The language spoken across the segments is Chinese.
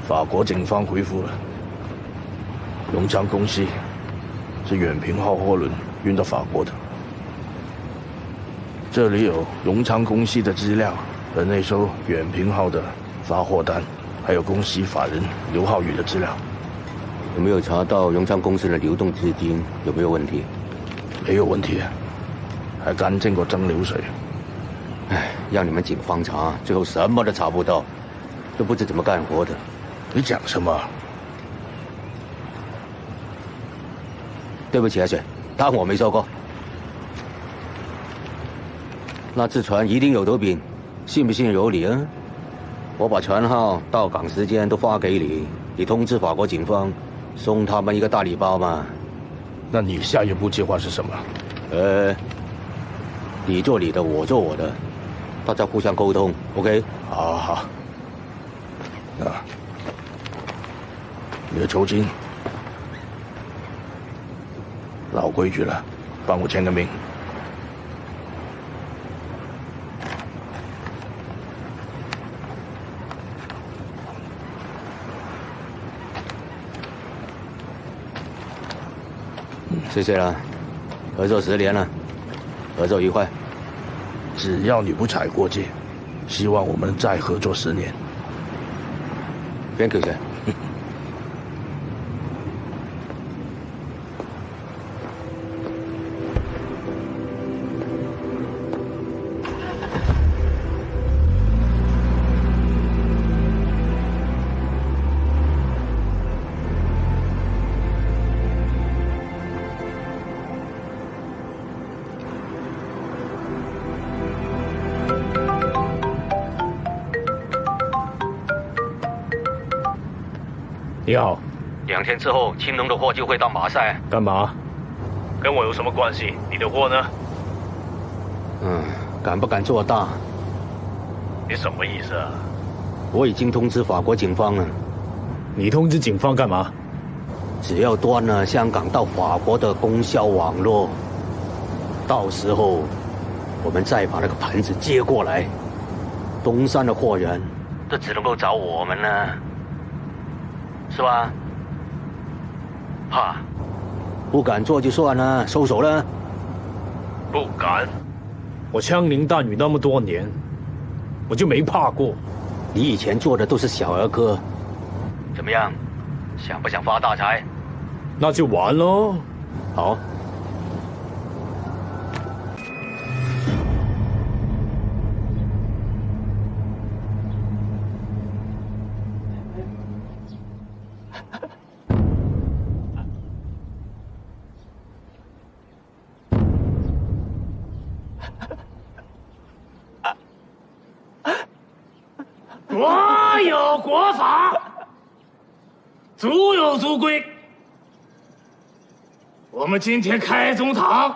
法国警方回复了，永昌公司是远平号货轮运到法国的。这里有永昌公司的资料和那艘远平号的发货单，还有公司法人刘浩宇的资料。有没有查到永昌公司的流动资金有没有问题？没有问题，还干净过蒸馏水。唉，让你们警方查，最后什么都查不到，都不知怎么干活的。你讲什么？对不起啊，雪，当我没说过。那只船一定有头柄，信不信由你啊。我把船号、到港时间都发给你，你通知法国警方，送他们一个大礼包嘛。那你下一步计划是什么？你做你的，我做我的，大家互相沟通 ，OK？ 好好。啊，你的酬金，老规矩了，帮我签个名。谢谢了，合作10年了，合作愉快。只要你不踩过界，希望我们再合作10年。Thank you， sir。你好2天之后，青龙的货就会到马赛。干嘛？跟我有什么关系？你的货呢？敢不敢做大？你什么意思啊？我已经通知法国警方了。你通知警方干嘛？只要端了香港到法国的供销网络，到时候我们再把那个盘子接过来，东山的货源都只能够找我们了，是吧？怕？不敢做就算了，收手了。不敢。我枪林弹雨那么多年，我就没怕过。你以前做的都是小儿科，怎么样？想不想发大财？那就完喽。好。国有国法，族有族规。我们今天开宗堂，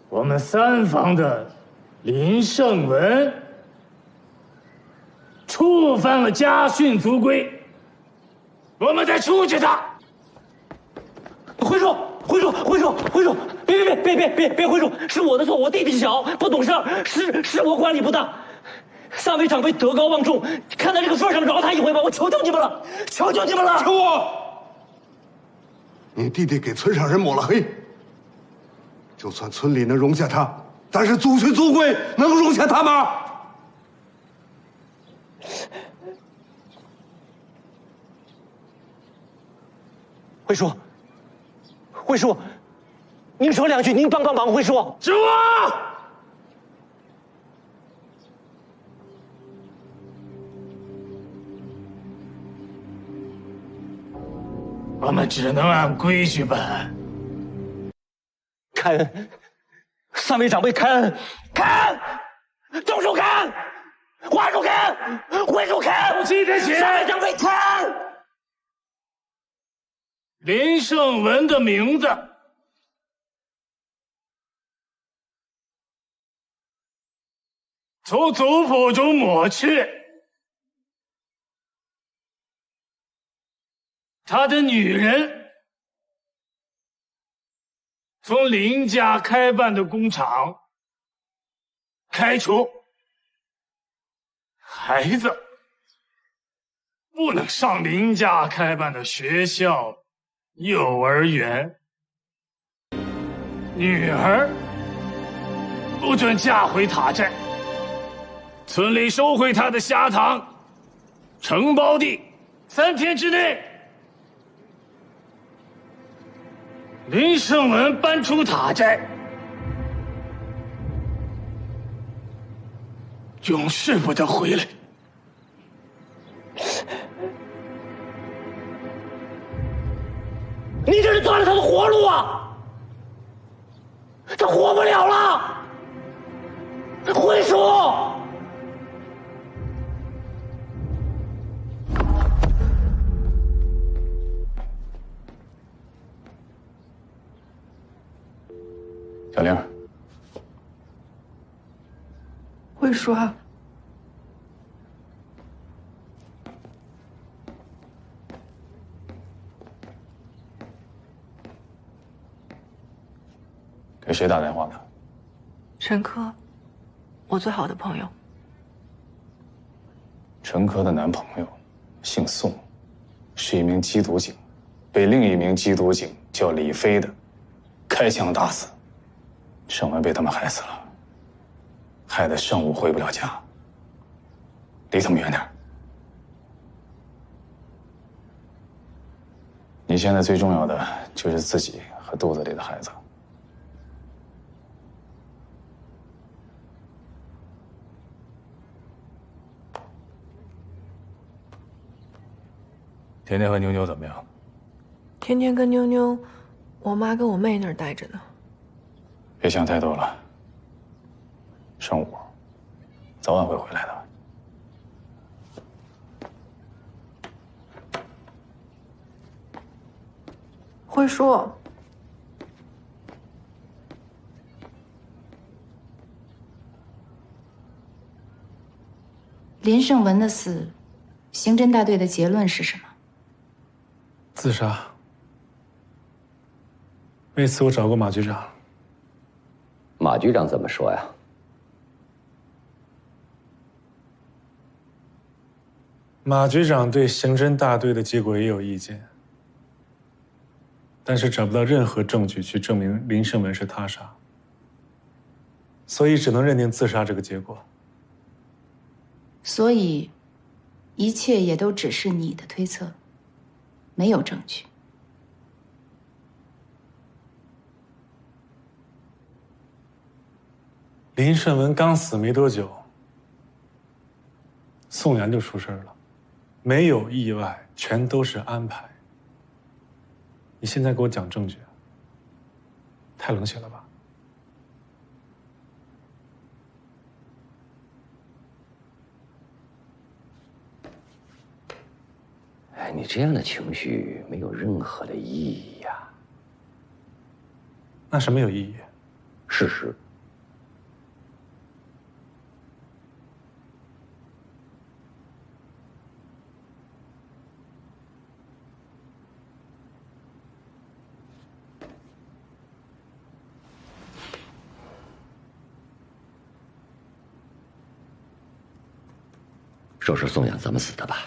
我们三房的林胜文触犯了家训族规，我们得处决他。辉叔，别，辉叔，是我的错，我弟弟小，不懂事儿，是我管理不当。3位长辈德高望重，看在这个份上饶他一回吧，我求求你们了！求我！你弟弟给村上人抹了黑，就算村里能容下他，但是族训族规能容下他吗？辉叔，您说2句，您帮忙，辉叔。是我。我们只能按规矩办。开恩，3位长辈开恩，动手开恩，花叔开恩，辉叔开恩记得起，3位长辈开恩。林胜文的名字从族谱中抹去。他的女人从林家开办的工厂开除，孩子不不能上林家开办的学校、幼儿园。女儿不准嫁回塔寨。村里收回她的虾塘、承包地，3天之内，林胜文搬出塔寨，永世不得回来。你这是断了他的活路啊！他活不了了，辉叔。小玲，辉叔啊，给谁打电话呢？陈科，我最好的朋友。陈科的男朋友姓宋，是一名缉毒警，被另一名缉毒警叫李飞的开枪打死。胜文被他们害死了，害得胜武回不了家，离他们远点。你现在最重要的就是自己和肚子里的孩子。甜甜和妞妞怎么样？天天跟妞妞，我妈跟我妹那儿待着呢。别想太多了，胜武早晚会回来的。辉叔，林胜文的死，刑侦大队的结论是什么？自杀。为此，我找过马局长。马局长怎么说呀？马局长对刑侦大队的结果也有意见，但是找不到任何证据去证明林胜文是他杀，所以只能认定自杀这个结果。所以，一切也都只是你的推测，没有证据。林胜文刚死没多久，宋阳就出事了，没有意外，全都是安排。你现在给我讲证据，太冷血了吧？哎，你这样的情绪没有任何的意义呀。那是没有意义。事实。说说宋阳怎么死的吧。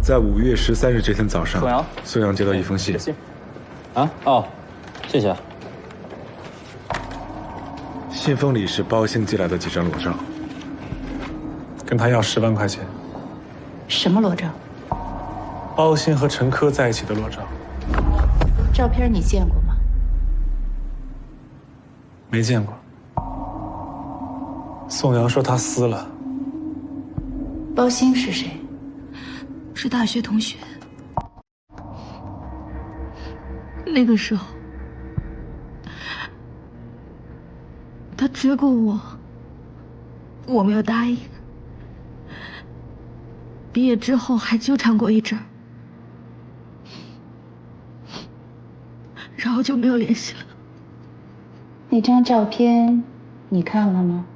在5月13日这天早上，宋阳接到一封信。啊哦，谢谢。信封里是包兴寄来的几张裸照，跟他要10万块钱。什么裸照？包兴和陈科在一起的裸照。照片你见过吗？没见过。宋阳说他撕了。包兴是谁？是大学同学。那个时候，他追过我，我没有答应。毕业之后还纠缠过一阵儿，然后就没有联系了。那张照片你看了吗？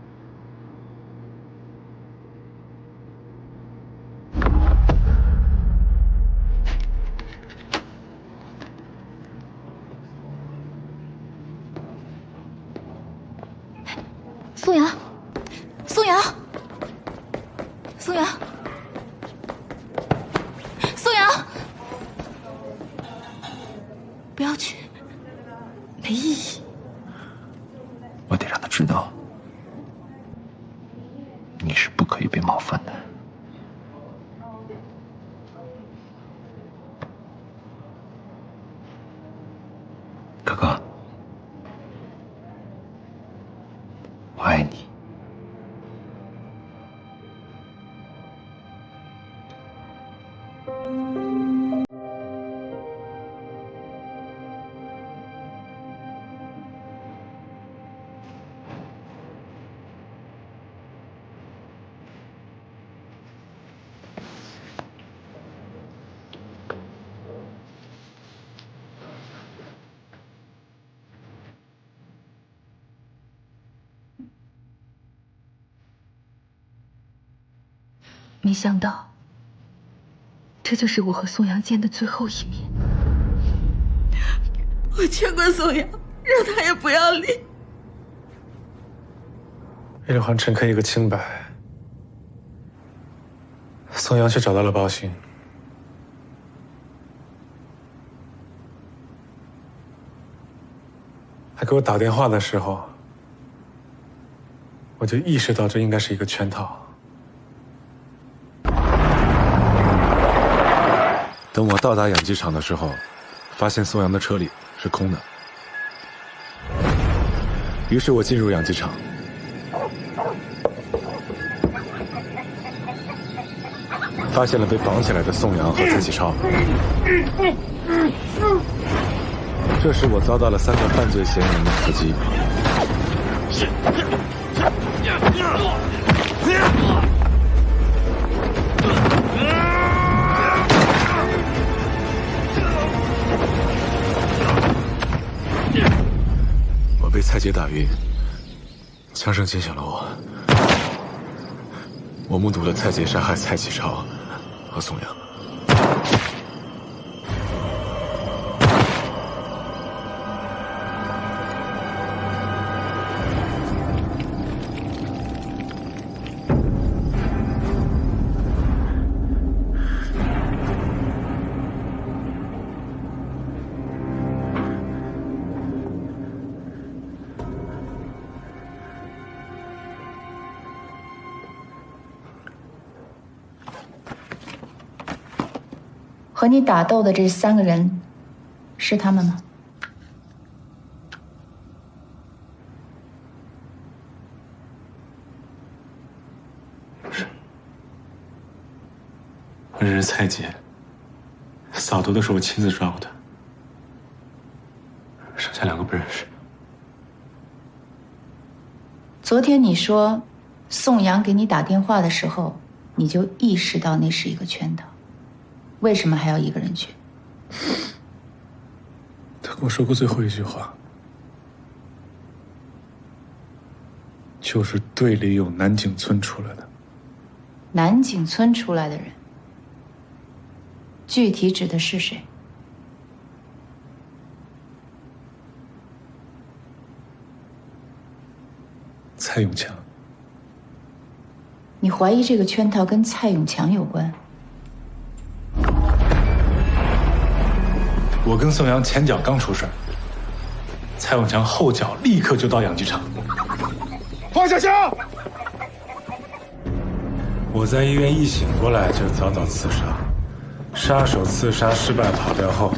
宋阳，宋阳，宋阳，宋阳，不要去，没意义。我得让他知道，你是不可以被冒犯的。哥哥，我爱你。没想到，这就是我和宋阳见的最后一面。我劝过宋阳，让他也不要离。为了还陈科一个清白，宋阳却找到了包鑫。他给我打电话的时候，我就意识到这应该是一个圈套。等我到达养鸡场的时候，发现宋阳的车里是空的。于是我进入养鸡场，发现了被绑起来的宋阳和蔡启超。这时我遭到了3个犯罪嫌疑人的伏击。我被蔡杰打晕，枪声惊醒了我。我目睹了蔡杰杀害蔡启超和宋阳。和你打斗的这3个人，是他们吗？是。我认识蔡杰，扫毒的时候我亲自抓过他，剩下2个不认识。昨天你说，宋阳给你打电话的时候，你就意识到那是一个圈套。为什么还要一个人去？他跟我说过最后一句话，就是队里有南井村出来的。南井村出来的人，具体指的是谁？蔡永强。你怀疑这个圈套跟蔡永强有关？我跟宋阳前脚刚出事，蔡永强后脚立刻就到养鸡场。放下枪！我在医院一醒过来就遭到刺杀，杀手刺杀失败跑掉后，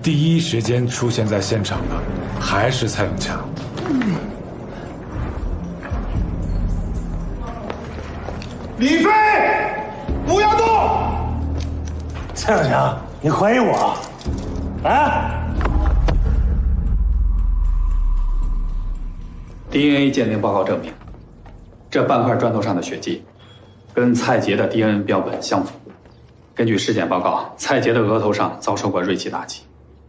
第一时间出现在现场的还是蔡永强。李飞，不要动！蔡永强，你怀疑我？啊 ！DNA 鉴定报告证明，这半块砖头上的血迹跟蔡杰的 DNA 标本相符。根据尸检报告，蔡杰的额头上遭受过锐器打击，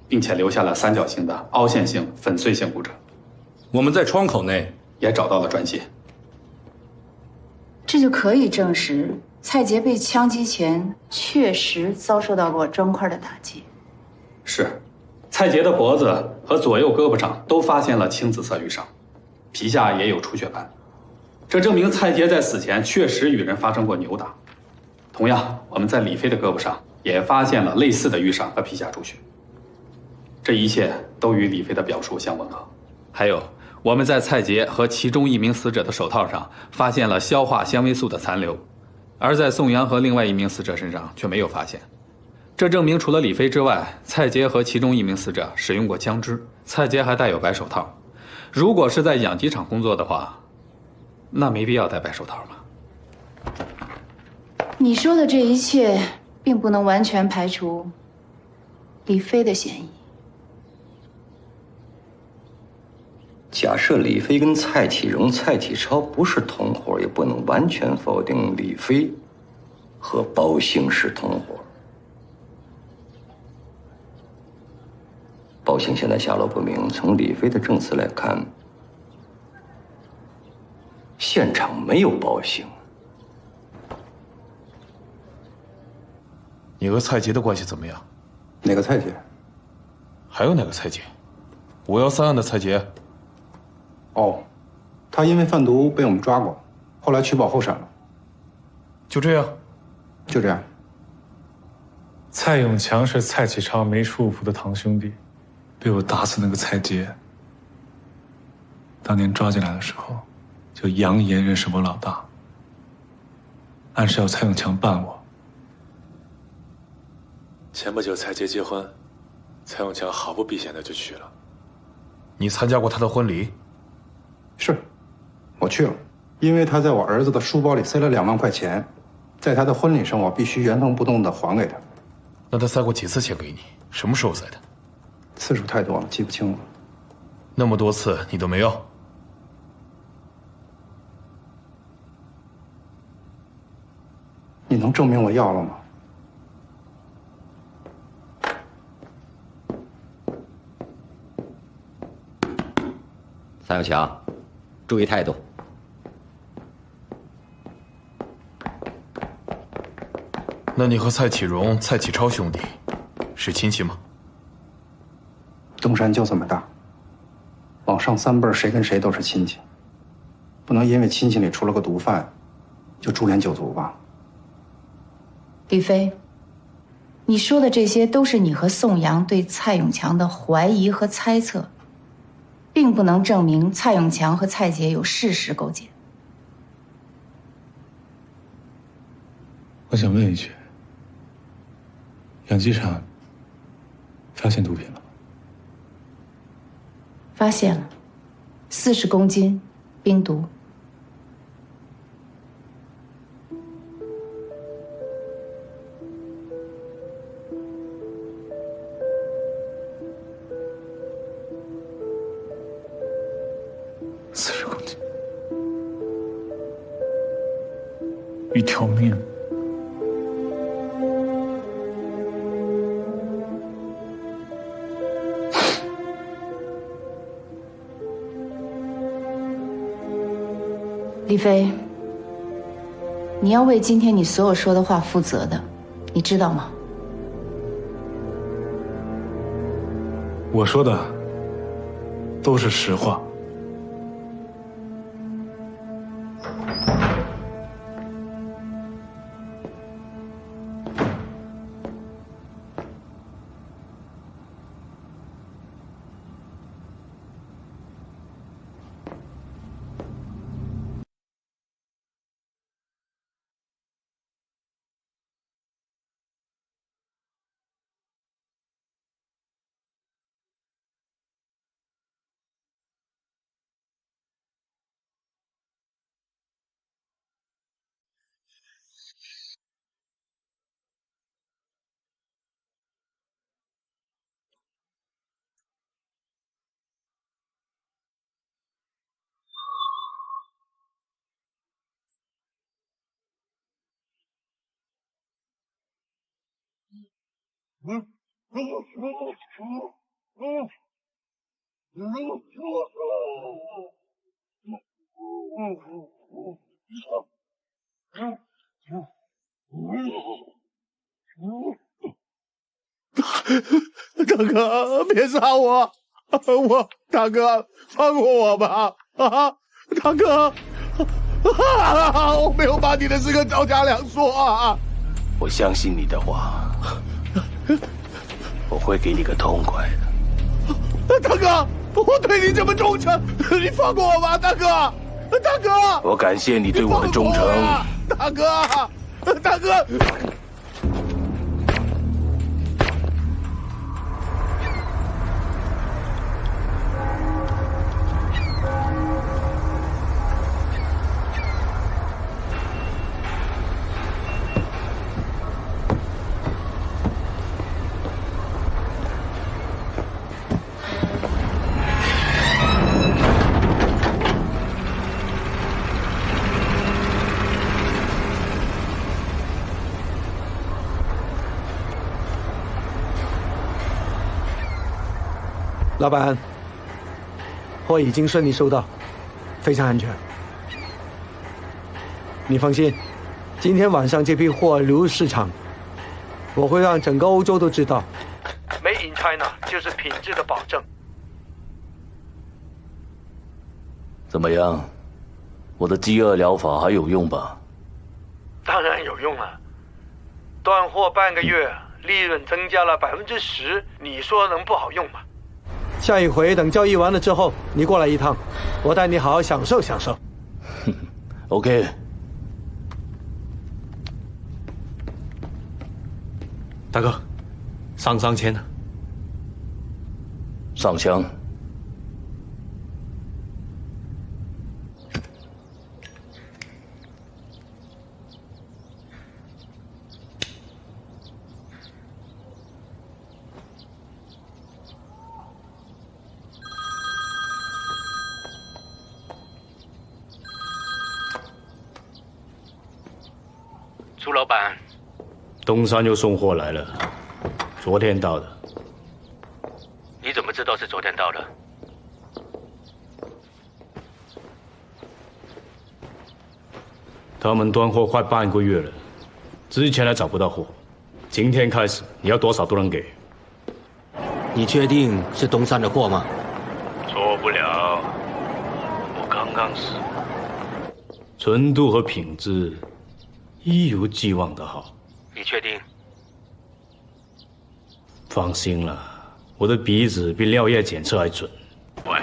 并且留下了3角形的凹陷性粉碎性骨折。我们在窗口内也找到了砖屑，这就可以证实蔡杰被枪击前确实遭受到过砖块的打击。是，蔡杰的脖子和左右胳膊上都发现了青紫色淤伤，皮下也有出血斑。这证明蔡杰在死前确实与人发生过扭打。同样，我们在李飞的胳膊上也发现了类似的淤伤和皮下出血，这一切都与李飞的表述相吻合。还有，我们在蔡杰和其中一名死者的手套上发现了消化纤维素的残留，而在宋阳和另外一名死者身上却没有发现。这证明除了李飞之外，蔡杰和其中一名死者使用过枪支，蔡杰还戴有白手套。如果是在养鸡场工作的话，那没必要戴白手套吧？你说的这一切，并不能完全排除李飞的嫌疑。假设李飞跟蔡启荣、蔡启超不是同伙，也不能完全否定李飞和包兴是同伙。包兴现在下落不明，从李飞的证词来看，现场没有包兴。你和蔡杰的关系怎么样？哪个蔡杰？还有哪个蔡杰？513案的蔡杰。哦，他因为贩毒被我们抓过，后来取保候审了。就这样？就这样。蔡永强是蔡启超没出府的堂兄弟，被我打死那个蔡杰。当年抓进来的时候，就扬言认识我老大，暗示要蔡永强办我。前不久蔡杰结婚，蔡永强毫不避嫌的就去了。你参加过他的婚礼？是，我去了，因为他在我儿子的书包里塞了2万块钱，在他的婚礼上我必须原封不动的还给他。那他塞过几次钱给你？什么时候塞的？次数太多了，记不清了。那么多次你都没要？你能证明我要了吗？蔡永强，注意态度。那你和蔡启荣、蔡启超兄弟是亲戚吗？东山就这么大，往上3辈谁跟谁都是亲戚，不能因为亲戚里出了个毒贩，就株连九族吧。李飞，你说的这些都是你和宋阳对蔡永强的怀疑和猜测，并不能证明蔡永强和蔡杰有事实勾结。我想问一句，养鸡场发现毒品了吗？发现了，40公斤冰毒。40公斤，1条命。李飞，你要为今天你所有说的话负责的，你知道吗？我说的都是实话。大哥，别杀我！大哥放过我吧！啊，大哥！我没有把你的事跟赵家良说啊！我相信你的话，我会给你个痛快的。大哥，我对你这么忠诚，你放过我吧，大哥！大哥，我感谢你对我的忠诚。大哥，大哥。老板，货已经顺利收到，非常安全。你放心，今天晚上这批货流入市场，我会让整个欧洲都知道 ，Made in China 就是品质的保证。怎么样？我的饥饿疗法还有用吧？当然有用了，断货半个月，利润增加了10%，你说能不好用吗？下一回等交易完了之后，你过来一趟，我带你好好享受享受。OK。大哥，上签了。上枪。朱老板，东山又送货来了，昨天到的。你怎么知道是昨天到的？他们断货快半个月了，之前还找不到货，今天开始你要多少都能给。你确定是东山的货吗？错不了，我刚刚试过，纯度和品质一如既往的好。你确定？放心了，我的鼻子比尿液检测还准。喂，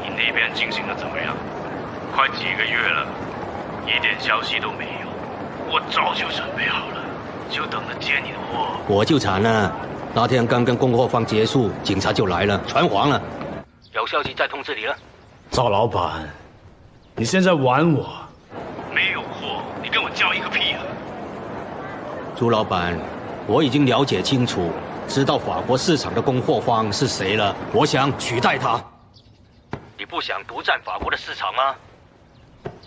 你那边进行的怎么样？快几个月了，一点消息都没有。我早就准备好了，就等着接你的货。我就惨了，那天刚跟供货方结束，警察就来了，船黄了。有消息再通知你了。赵老板，你现在玩我？没有货，你跟我叫一个屁啊！朱老板，我已经了解清楚，知道法国市场的供货方是谁了。我想取代他。你不想独占法国的市场吗？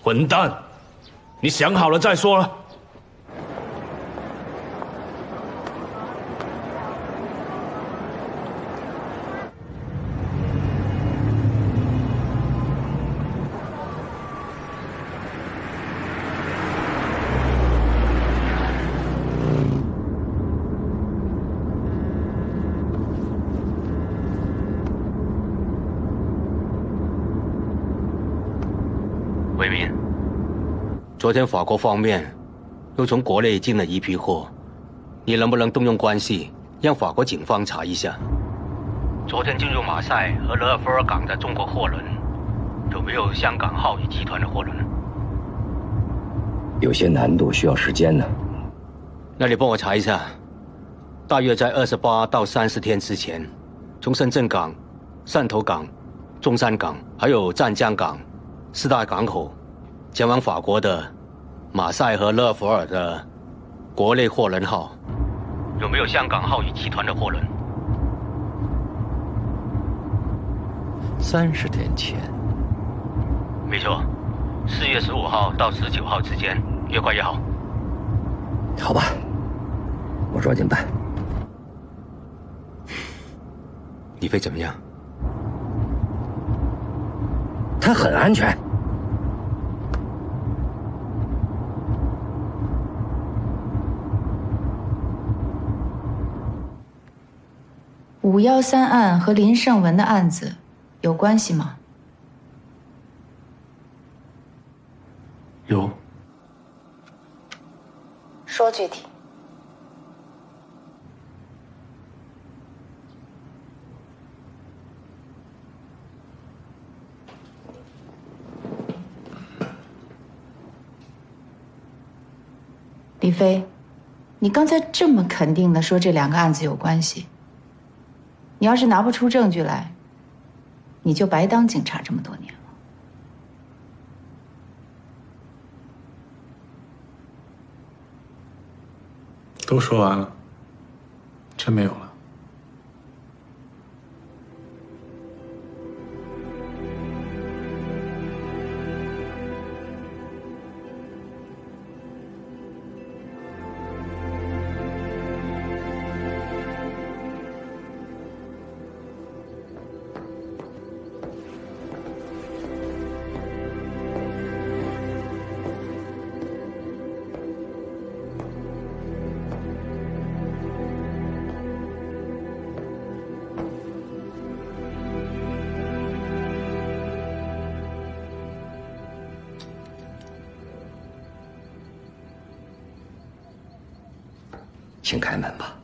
混蛋！你想好了再说了。魏明，昨天法国方面又从国内进了一批货，你能不能动用关系，让法国警方查一下？昨天进入马赛和勒尔夫尔港的中国货轮，有没有香港浩宇集团的货轮？有些难度，需要时间呢。那你帮我查一下，大约在28到30天之前，从深圳港、汕头港、中山港还有湛江港4大港口前往法国的马赛和勒弗尔的国内货轮号，有没有香港浩宇集团的货轮？30天前，没错，4月15号到19号之间，越快越好。好吧，我抓紧办。李飞怎么样？他很安全。513案和林胜文的案子有关系吗？有。说具体。李飞，你刚才这么肯定的说这2个案子有关系，你要是拿不出证据来，你就白当警察这么多年了。都说完了，真没有了。请开门吧。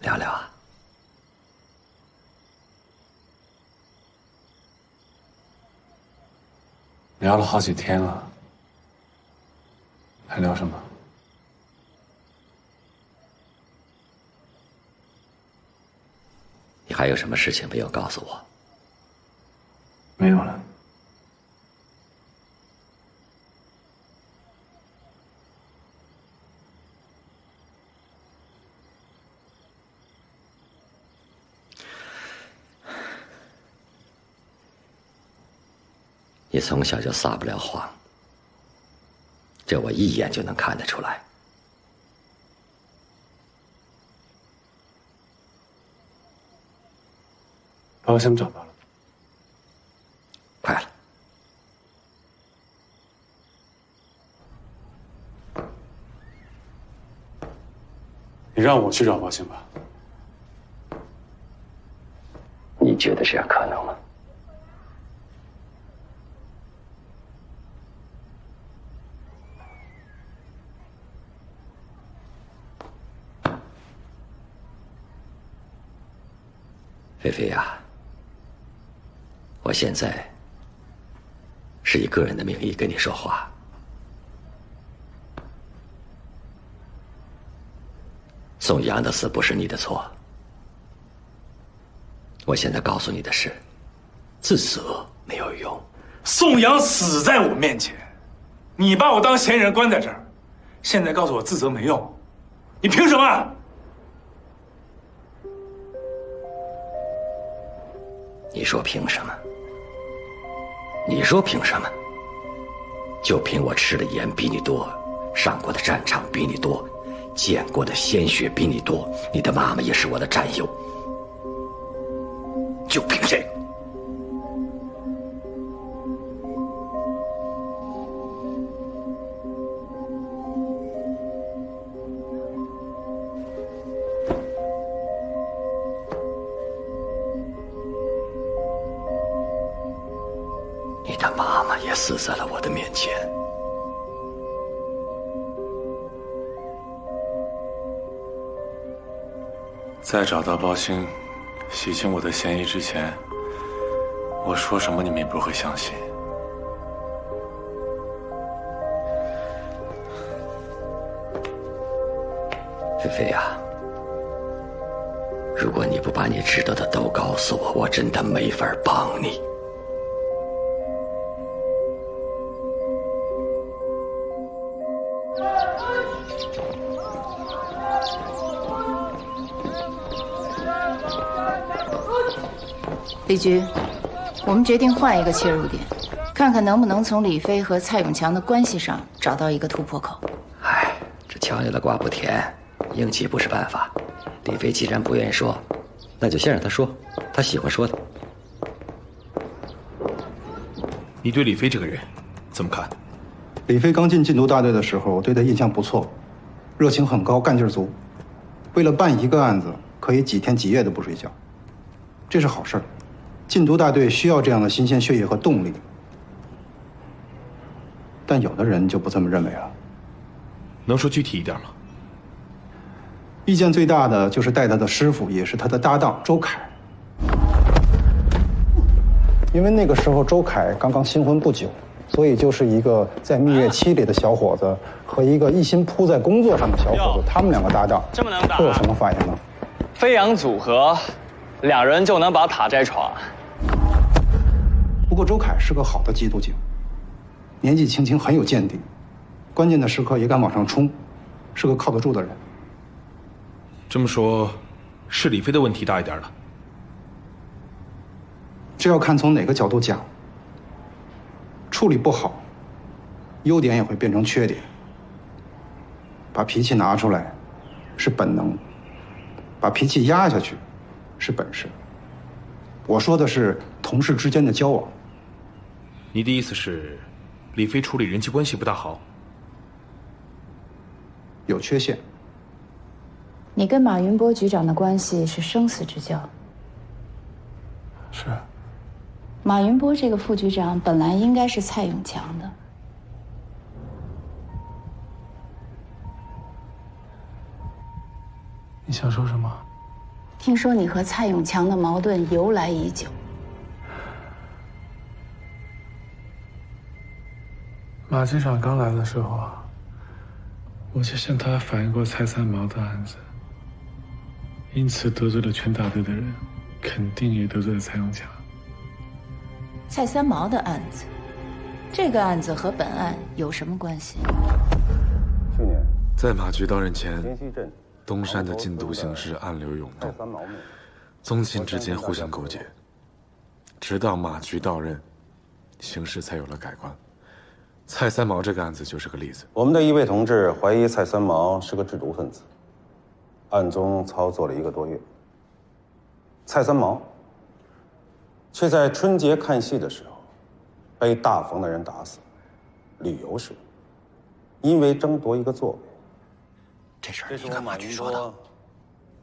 聊聊啊。聊了好几天了，还聊什么？你还有什么事情没有告诉我？没有了。你从小就撒不了谎，这我一眼就能看得出来。保险找到了，快了。你让我去找保险吧。你觉得这样可能吗？菲菲呀，我现在是以个人的名义跟你说话。宋阳的死不是你的错。我现在告诉你的是，自责没有用。宋阳死在我面前，你把我当嫌疑人关在这儿，现在告诉我自责没用，你凭什么？你说凭什么？你说凭什么？就凭我吃的盐比你多，上过的战场比你多，见过的鲜血比你多，你的妈妈也是我的战友，就凭这个？你的妈妈也死在了我的面前。在找到包兴、洗清我的嫌疑之前，我说什么你们也不会相信。菲菲呀，如果你不把你知道的都告诉我，我真的没法帮你。李局，我们决定换一个切入点，看看能不能从李飞和蔡永强的关系上找到一个突破口。唉，这强扭的瓜不甜，硬气不是办法。李飞既然不愿意说，那就先让他说，他喜欢说的。你对李飞这个人怎么看？李飞刚进禁毒大队的时候，我对他印象不错，热情很高，干劲足。为了办一个案子，可以几天几夜都不睡觉，这是好事儿。禁毒大队需要这样的新鲜血液和动力，但有的人就不这么认为了。能说具体一点吗？意见最大的就是带他的师傅，也是他的搭档周凯。因为那个时候周凯刚刚新婚不久，所以就是一个在蜜月期里的小伙子和一个一心扑在工作上的小伙子，他们两个搭档，这么能打，会有什么反应呢？飞扬组合，两人就能把塔摘闯。不过周凯是个好的缉毒警，年纪轻轻很有见地，关键的时刻也敢往上冲，是个靠得住的人。这么说，是李飞的问题大一点了。这要看从哪个角度讲。处理不好，优点也会变成缺点。把脾气拿出来是本能，把脾气压下去是本事。我说的是同事之间的交往。你的意思是，李飞处理人际关系不大好，有缺陷。你跟马云波局长的关系是生死之交。是。马云波这个副局长本来应该是蔡永强的。你想说什么？听说你和蔡永强的矛盾由来已久。马局长刚来的时候，我就向他反映过蔡三毛的案子，因此得罪了全大队的人，肯定也得罪了蔡永强。蔡三毛的案子，这个案子和本案有什么关系？去年，在马局到任前，东山的禁毒形势暗流涌动，宗亲之间互相勾结，直到马局到任，形势才有了改观。蔡三毛这个案子就是个例子。我们的一位同志怀疑蔡三毛是个制毒分子，暗中操作了1个多月。蔡三毛却在春节看戏的时候被大冯的人打死，理由是因为争夺一个座位。这事儿你跟马局说的，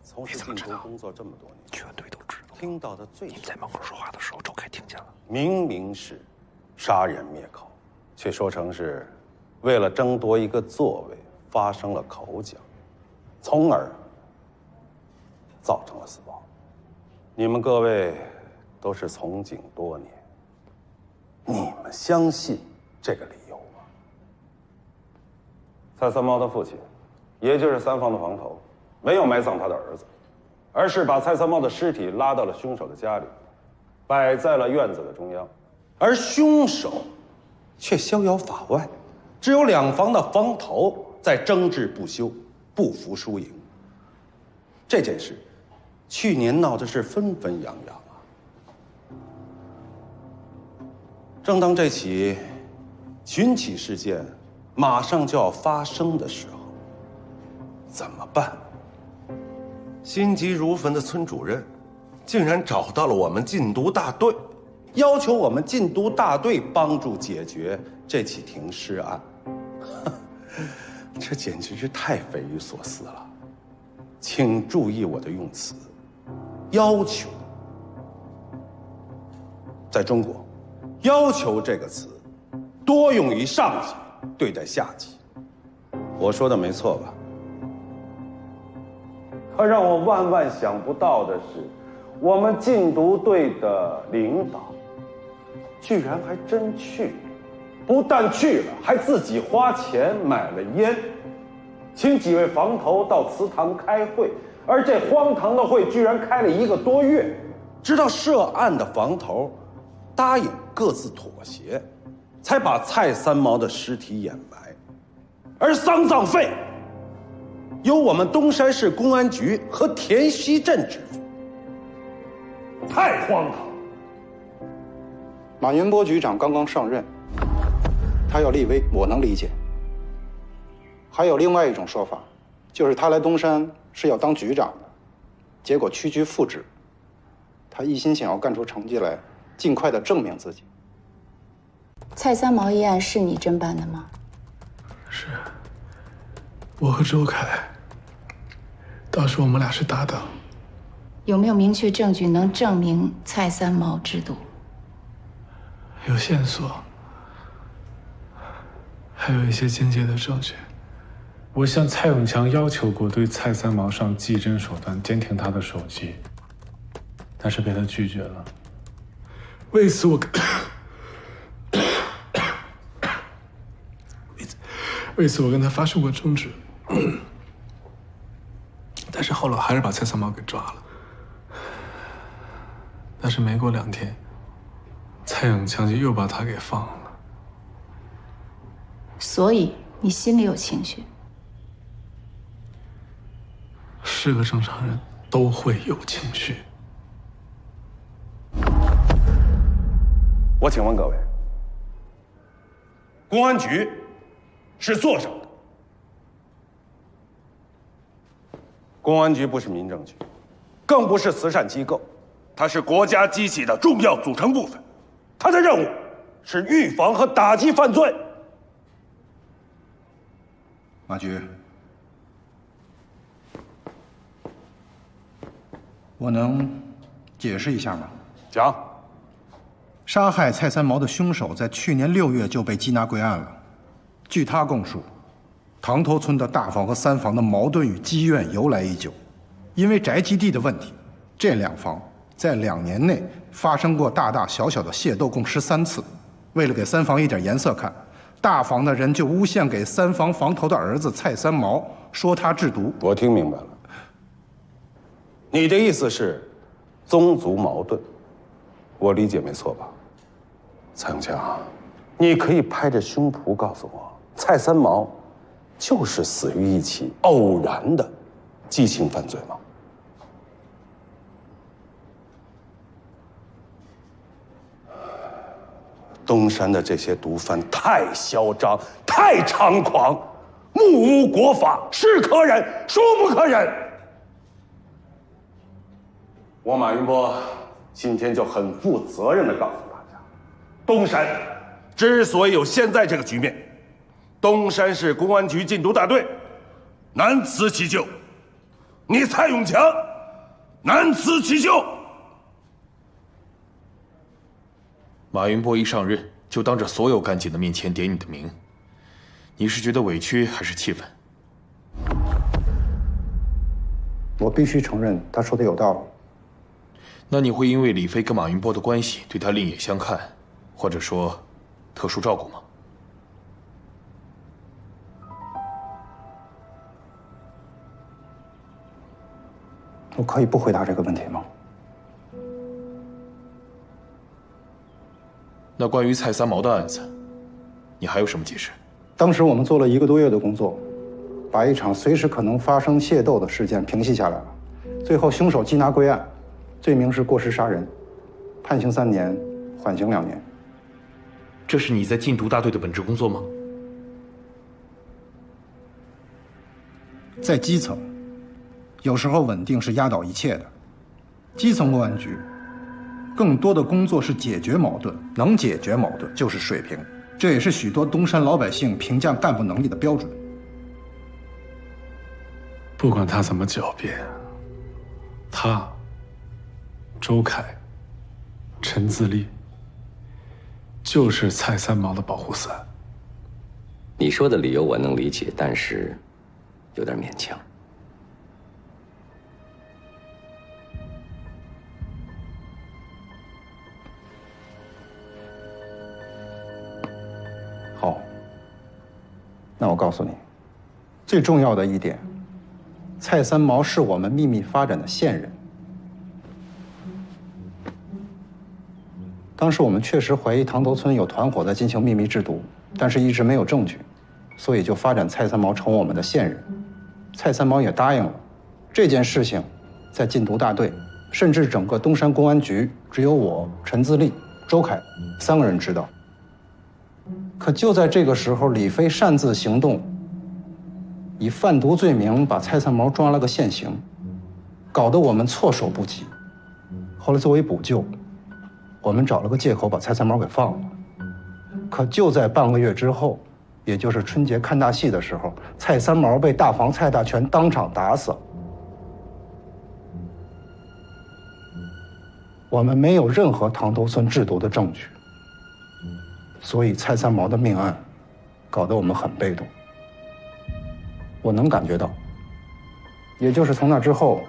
从事禁毒工作这么多年，绝对都知道。听到的最你们在门口说话的时候，周凯听见了。明明是杀人灭口，却说成是为了争夺一个座位发生了口角，从而造成了死亡。你们各位都是从警多年，你们相信这个理由吗？蔡三毛的父亲，也就是三房的房头，没有埋葬他的儿子，而是把蔡三毛的尸体拉到了凶手的家里，摆在了院子的中央，而凶手却逍遥法外，只有两房的房头在争执不休，不服输赢。这件事，去年闹的是纷纷扬扬啊。正当这起群起事件马上就要发生的时候，怎么办？心急如焚的村主任竟然找到了我们禁毒大队，要求我们禁毒大队帮助解决这起停尸案。这简直是太匪夷所思了。请注意我的用词，要求。在中国，要求这个词多用于上级对待下级。我说的没错吧？可让我万万想不到的是，我们禁毒队的领导居然还真去了，不但去了，还自己花钱买了烟，请几位房头到祠堂开会，而这荒唐的会居然开了1个多月，直到涉案的房头答应各自妥协，才把蔡三毛的尸体掩埋，而丧葬费由我们东山市公安局和田溪镇支付。太荒唐。马云波局长刚刚上任，他要立威，我能理解。还有另外一种说法，就是他来东山是要当局长的，结果屈居副职。他一心想要干出成绩来，尽快的证明自己。蔡三毛一案是你侦办的吗？是，我和周凯，当时我们俩是搭档。有没有明确证据能证明蔡三毛制毒？有线索，还有一些间接的证据。我向蔡永强要求过对蔡三毛上技侦手段监听他的手机，但是被他拒绝了。为此我跟他发生过争执，但是后来还是把蔡三毛给抓了。但是没过2天，蔡永强就又把他给放了。所以你心里有情绪？是个正常人都会有情绪。我请问各位，公安局是做什么的？公安局不是民政局，更不是慈善机构，它是国家机器的重要组成部分。它的任务是预防和打击犯罪。马局，我能解释一下吗？讲。杀害蔡三毛的凶手在去年6月就被缉拿归案了。据他供述，塘头村的大房和三房的矛盾与积怨由来已久，因为宅基地的问题，这2房在2年内发生过大大小小的械斗，共13次。为了给三房一点颜色看，大房的人就诬陷给三房房头的儿子蔡三毛，说他制毒。我听明白了，你的意思是宗族矛盾，我理解没错吧？蔡永强，你可以拍着胸脯告诉我，蔡三毛就是死于一起偶然的激情犯罪吗？东山的这些毒贩太嚣张，太猖狂，目无国法，是可忍，孰不可忍。我马云波今天就很负责任地告诉大家，东山之所以有现在这个局面，东山市公安局禁毒大队难辞其咎，你蔡永强难辞其咎。马云波一上任就当着所有干警的面前点你的名，你是觉得委屈还是气愤？我必须承认，他说的有道理。那你会因为李飞跟马云波的关系对他另眼相看，或者说特殊照顾吗？我可以不回答这个问题吗？那关于蔡三毛的案子，你还有什么解释？当时我们做了1个多月的工作，把一场随时可能发生械斗的事件平息下来了。最后凶手缉拿归案，罪名是过失杀人，判刑3年，缓刑2年。这是你在禁毒大队的本职工作吗？在基层，有时候稳定是压倒一切的。基层公安局更多的工作是解决矛盾，能解决矛盾就是水平，这也是许多东山老百姓评价干部能力的标准。不管他怎么狡辩，他、周凯、陈自立就是蔡三毛的保护伞。你说的理由我能理解，但是有点勉强。好，那我告诉你，最重要的一点，蔡三毛是我们秘密发展的线人。当时我们确实怀疑塘头村有团伙在进行秘密制毒，但是一直没有证据，所以就发展蔡三毛成我们的线人。蔡三毛也答应了，这件事情在禁毒大队甚至整个东山公安局只有我、陈自立、周凯3个人知道。可就在这个时候，李飞擅自行动，以贩毒罪名把蔡三毛抓了个现行，搞得我们措手不及。后来作为补救，我们找了个借口把蔡三毛给放了。可就在半个月之后，也就是春节看大戏的时候，蔡三毛被大房蔡大全当场打死了。我们没有任何唐头村制毒的证据，所以蔡三毛的命案搞得我们很被动。我能感觉到，也就是从那之后，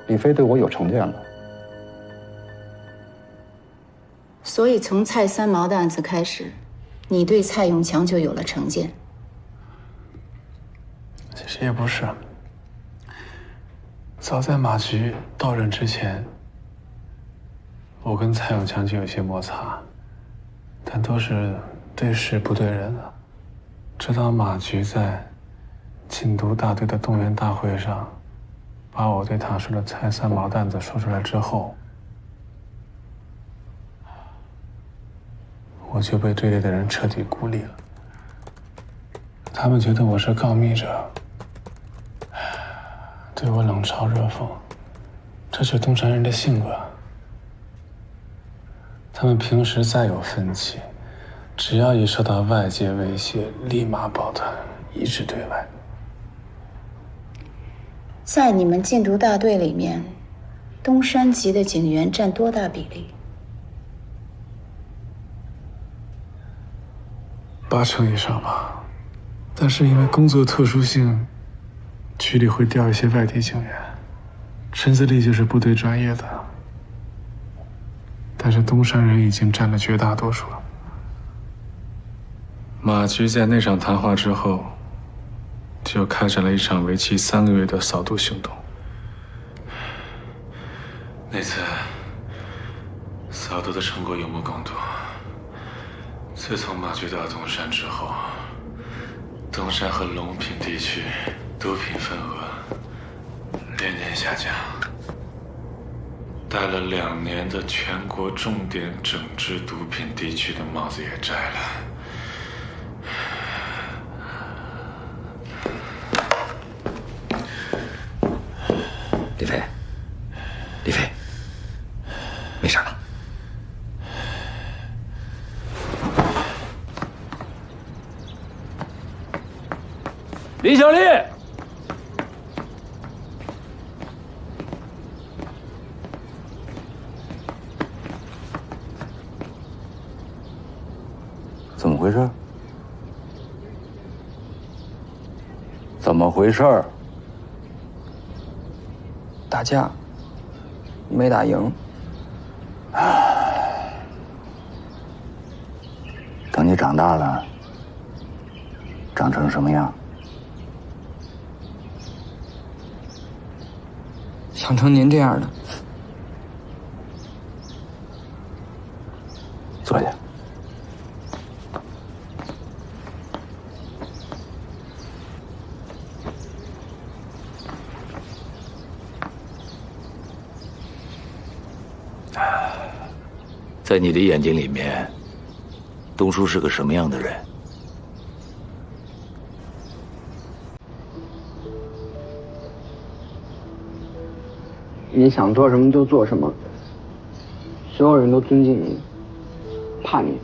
李飞对我有成见了。所以从蔡三毛的案子开始，你对蔡永强就有了成见。其实也不是，早在马局到任之前，我跟蔡永强就有些摩擦，但都是对事不对人啊。直到马局在禁毒大队的动员大会上，把我对他说的蔡三毛的案子说出来之后，我就被队里的人彻底孤立了。他们觉得我是告密者，对我冷嘲热讽，这是东山人的性格。他们平时再有分歧，只要一受到外界威胁，立马抱团，一致对外。在你们禁毒大队里面，东山籍的警员占多大比例？80%以上吧，但是因为工作特殊性，局里会调一些外地警员。陈自立就是部队专业的，但是东山人已经占了绝大多数了。马局在那场谈话之后，就开展了一场为期3个月的扫毒行动。那次扫毒的成果有目共睹。自从马局到东山之后，东山和龙坪地区毒品份额连年下降，戴了2年的全国重点整治毒品地区的帽子也摘了。李飞，李飞，没事吧？李小丽，怎么回事？怎么回事？打架，没打赢。等你长大了，长成什么样？想成您这样的。坐下。在你的眼睛里面，东叔是个什么样的人？你想做什么就做什么，所有人都尊敬你，怕你。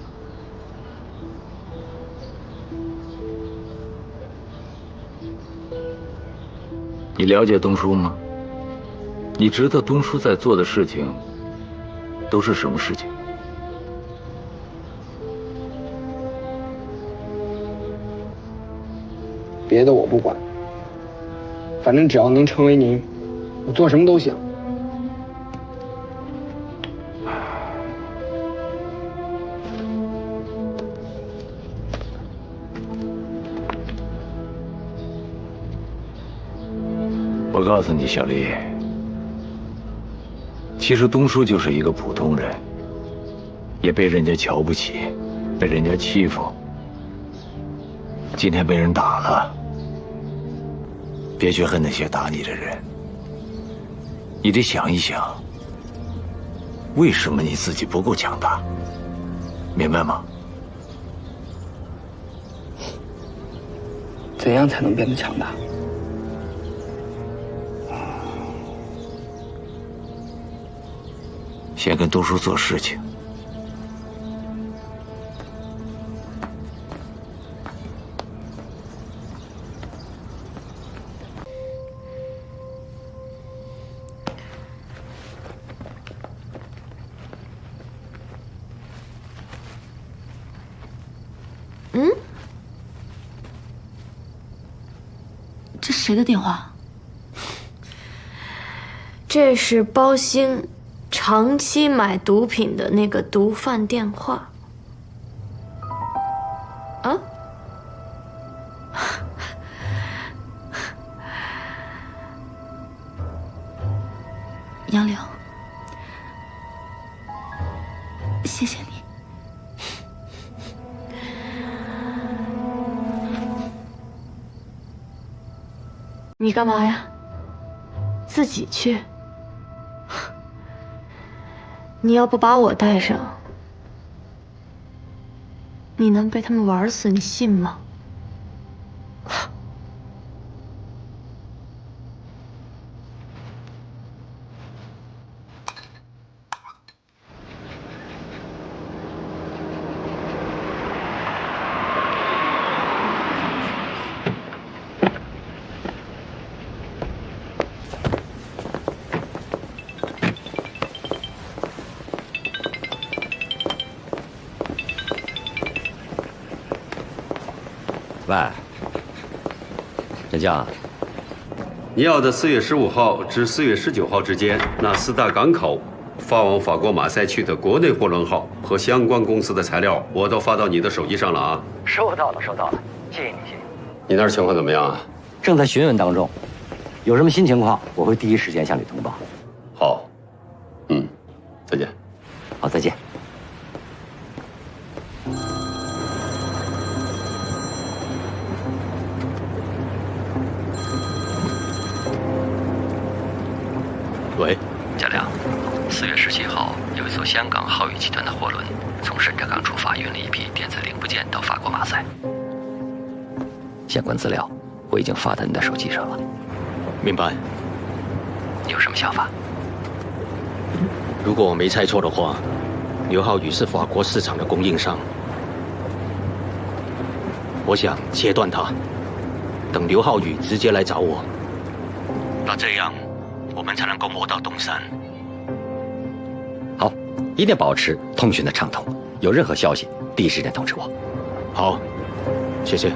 你了解东叔吗？你知道东叔在做的事情都是什么事情？别的我不管，反正只要能成为您，我做什么都行。我告诉你，小丽，其实东叔就是一个普通人，也被人家瞧不起，被人家欺负。今天被人打了，别去恨那些打你的人，你得想一想，为什么你自己不够强大，明白吗？怎样才能变得强大？先跟东叔做事情。嗯？这谁的电话？这是包兴长期买毒品的那个毒贩电话。啊？杨柳，谢谢你。你干嘛呀？自己去？你要不把我带上，你能被他们玩死，你信吗？喂，陈江，你要的4月15号至4月19号之间，那4大港口发往法国马赛区的国内货轮号和相关公司的材料，我都发到你的手机上了啊。收到了，收到了，谢谢你，谢谢你。你那儿情况怎么样啊？正在询问当中，有什么新情况，我会第一时间向你通报。好，再见。好，再见。喂，贾亮，4月17号，有一艘香港浩宇集团的货轮从深圳港出发，运了一批电子零部件到法国马赛。相关资料我已经发到你的手机上了。明白。你有什么想法？如果我没猜错的话，刘浩宇是法国市场的供应商。我想切断他，等刘浩宇直接来找我。那这样，我们才能够摸到东山。好，一定保持通讯的畅通。有任何消息，第一时间通知我。好，谢谢。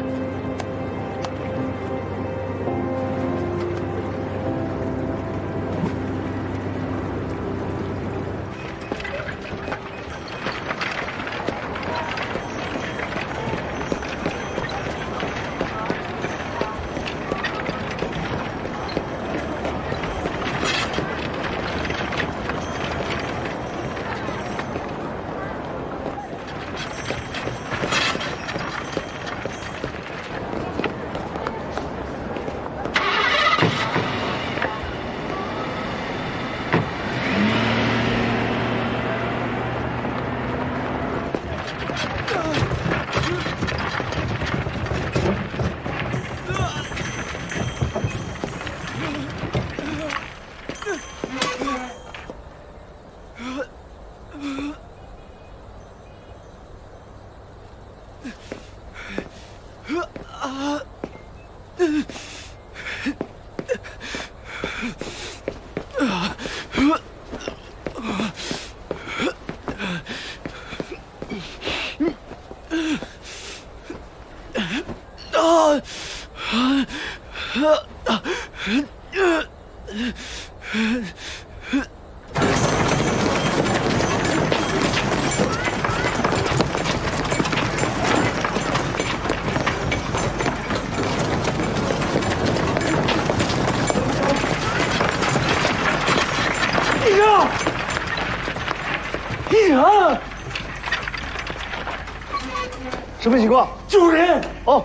什么情况？救人！哦，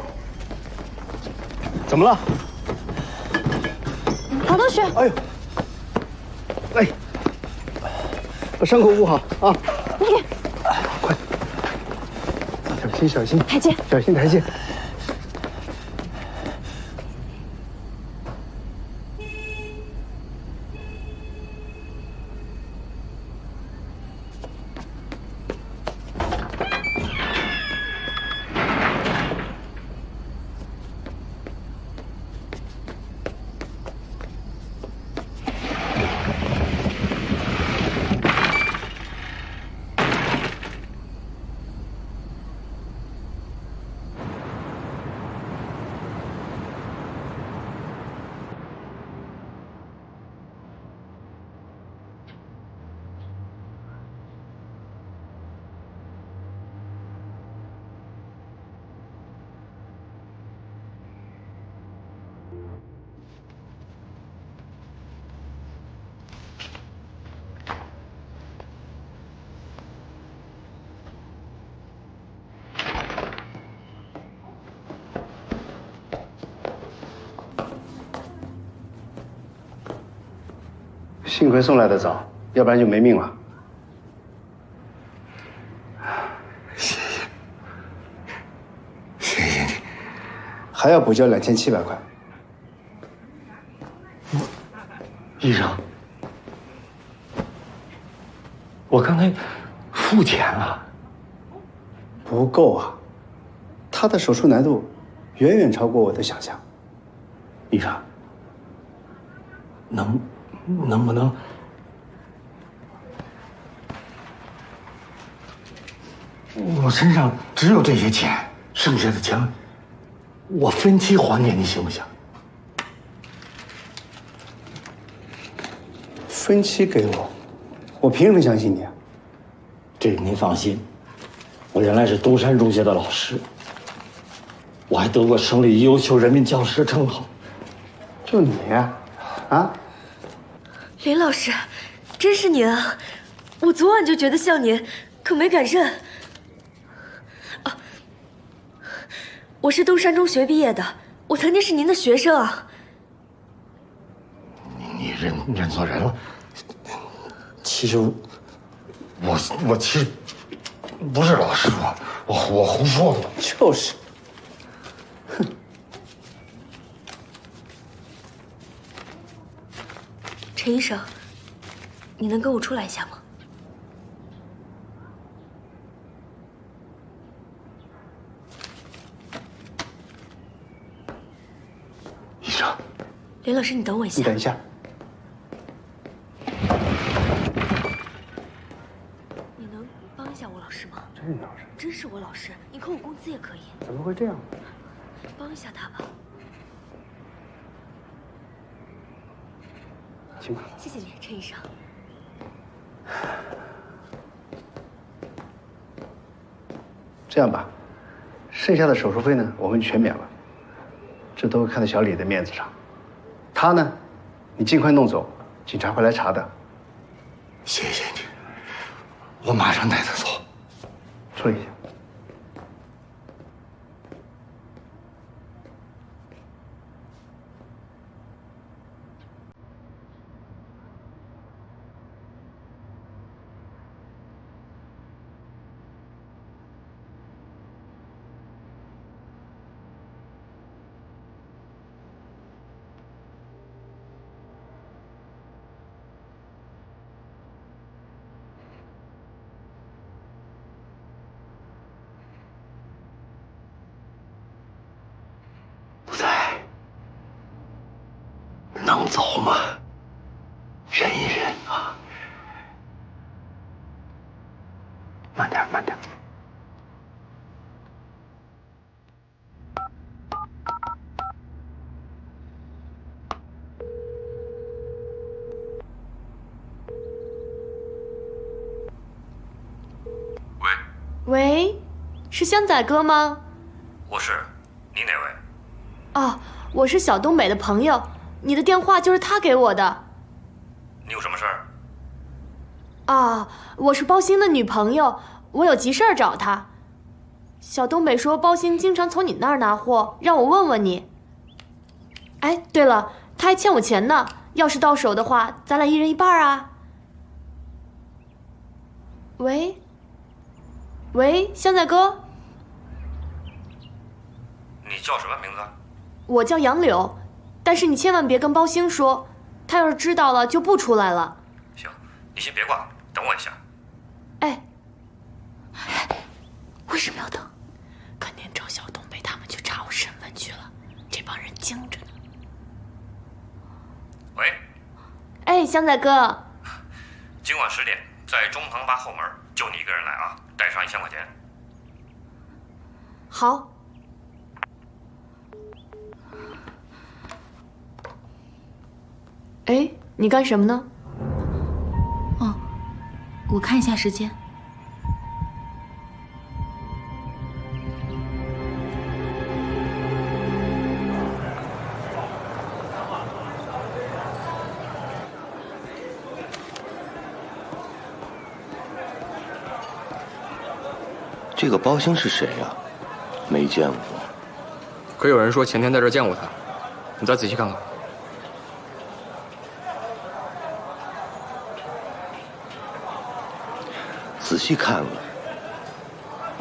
怎么了？好多血！哎呦，哎，把伤口捂好啊！你快，小心小心，台阶，小心台阶。幸亏送来的早，要不然就没命了。谢谢，谢谢你。还要补交2700块。医生，我刚才付钱了，不够啊！他的手术难度远远超过我的想象。医生，能不能？我身上只有这些钱，剩下的钱我分期还给你，行不行？分期给我凭什么相信你啊？这个您放心，我原来是东山中学的老师，我还得过省里优秀人民教师称号。就你呀，啊？林老师，真是您啊！我昨晚就觉得像您，可没敢认。啊，我是东山中学毕业的，我曾经是您的学生啊。你认错人了。其实我其实不是老师，我胡说的。就是。哼。陈医生，你能跟我出来一下吗？医生，林老师，你等我一下。你等一下。你能帮一下我老师吗？真是老师？真是我老师，你扣我工资也可以。怎么会这样？帮一下他吧。行吧。谢谢你，陈医生。这样吧，剩下的手术费呢，我们全免了。这都看在小李的面子上。他呢，你尽快弄走，警察会来查的。谢谢你，我马上带他走。处理一下。能走吗？忍一忍啊，慢点，慢点。喂，是香仔哥吗？我是，你哪位？哦，我是小东北的朋友，你的电话就是他给我的。你有什么事儿？啊，我是包鑫的女朋友，我有急事儿找他。小东北说包鑫经常从你那儿拿货，让我问问你。哎，对了，他还欠我钱呢，要是到手的话，咱俩一人一半啊。喂，喂，香仔哥，你叫什么名字？我叫杨柳，但是你千万别跟包兴说，他要是知道了就不出来了。行，你先别挂，等我一下。哎，为什么要等？肯定赵晓东陪他们去查我身份去了，这帮人精着呢。喂，哎，香仔哥，今晚10点在中堂吧后门，就你一个人来啊，带上1000块钱。好。哎，你干什么呢？哦，我看一下时间。这个包兴是谁呀？没见过。可有人说前天在这儿见过他，你再仔细看看。仔细看了，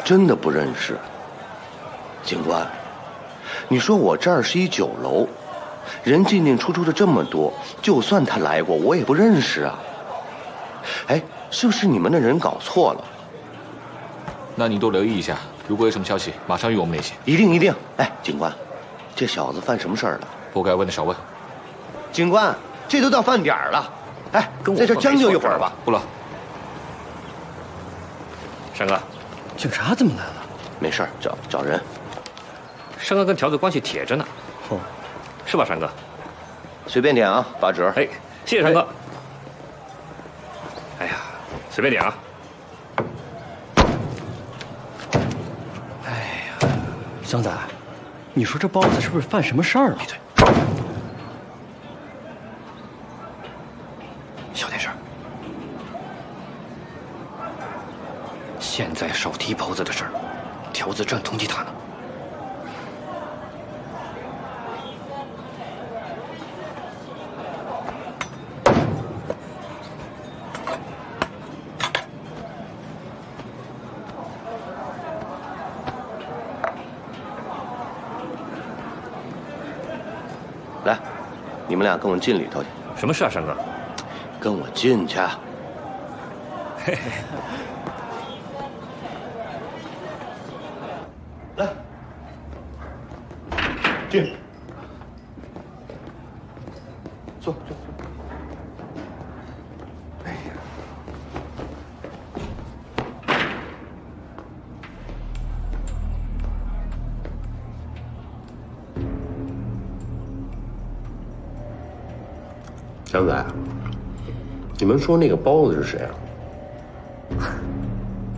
真的不认识。警官，你说我这儿是一酒楼，人进进出出的这么多，就算他来过，我也不认识啊。哎，是不是你们的人搞错了？那你多留意一下，如果有什么消息，马上与我们联系。一定一定。哎，警官，这小子犯什么事儿了？不该问的少问。警官，这都到饭点了，哎，在这将就一会儿吧。不了。山哥，警察怎么来了？没事，找人。山哥跟条子关系铁着呢，哦，是吧，山哥？随便点啊，把纸。哎，谢谢山哥。哎呀，随便点啊。香仔，你说这包子是不是犯什么事儿了？闭嘴！小点声。现在少提包子的事儿，条子正通缉他呢。来，你们俩跟我进里头去。什么事啊，山哥？跟我进去。嘿嘿。来，进。坐。哎呀，祥仔，你们说那个包子是谁啊？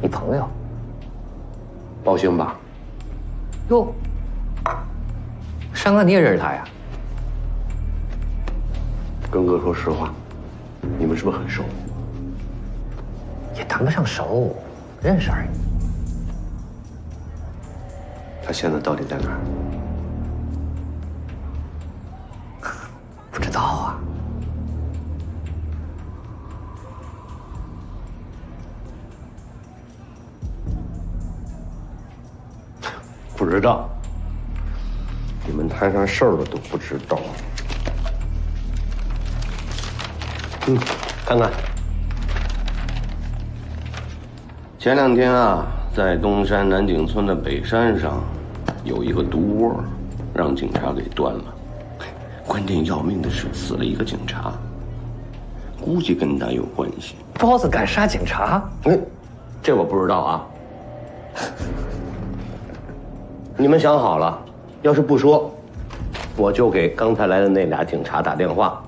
你朋友？包兴吧？哟，山哥你也认识他呀？跟哥说实话，你们是不是很熟？也谈不上熟，认识而已。他现在到底在哪儿？不知道啊。不知道，你们摊上事儿了都不知道。看看，前2天啊，在东山南井村的北山上，有一个毒窝，让警察给端了。关键要命的是，死了一个警察，估计跟他有关系。包子敢杀警察？哎，这我不知道啊。你们想好了，要是不说，我就给刚才来的那俩警察打电话，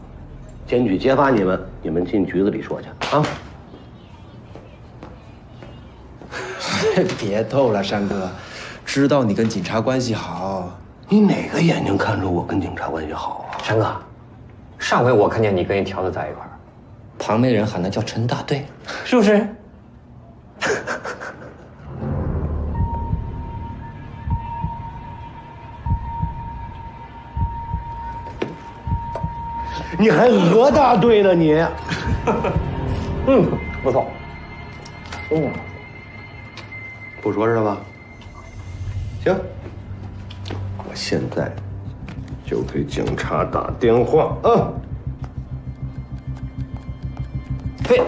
检举揭发你们，你们进局子里说去啊！别逗了，山哥，知道你跟警察关系好，你哪个眼睛看出我跟警察关系好啊？山哥，上回我看见你跟一条子在一块儿，旁边人喊他叫陈大队，是不是？你还讹大队呢你？不错。不说是吧？行，我现在就给警察打电话啊！别，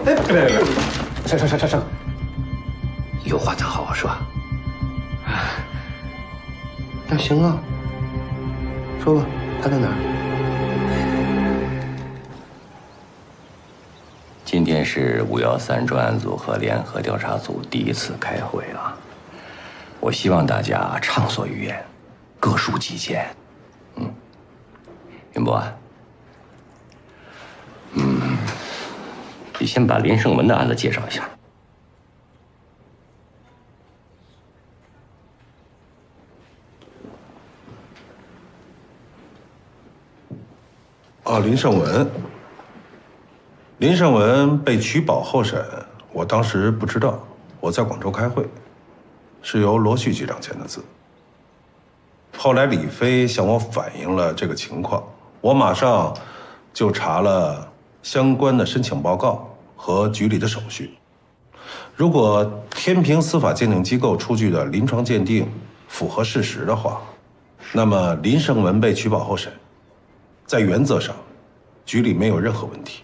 上，有话咱好好说。那行啊，说吧，他在哪儿？今天是513专案组和联合调查组第一次开会啊，我希望大家畅所欲言，各抒己见。云波啊，你先把林胜文的案子介绍一下。林胜文。林胜文被取保候审，我当时不知道，我在广州开会，是由罗旭局长签的字。后来李飞向我反映了这个情况，我马上就查了相关的申请报告和局里的手续。如果天平司法鉴定机构出具的临床鉴定符合事实的话，那么林胜文被取保候审，在原则上，局里没有任何问题。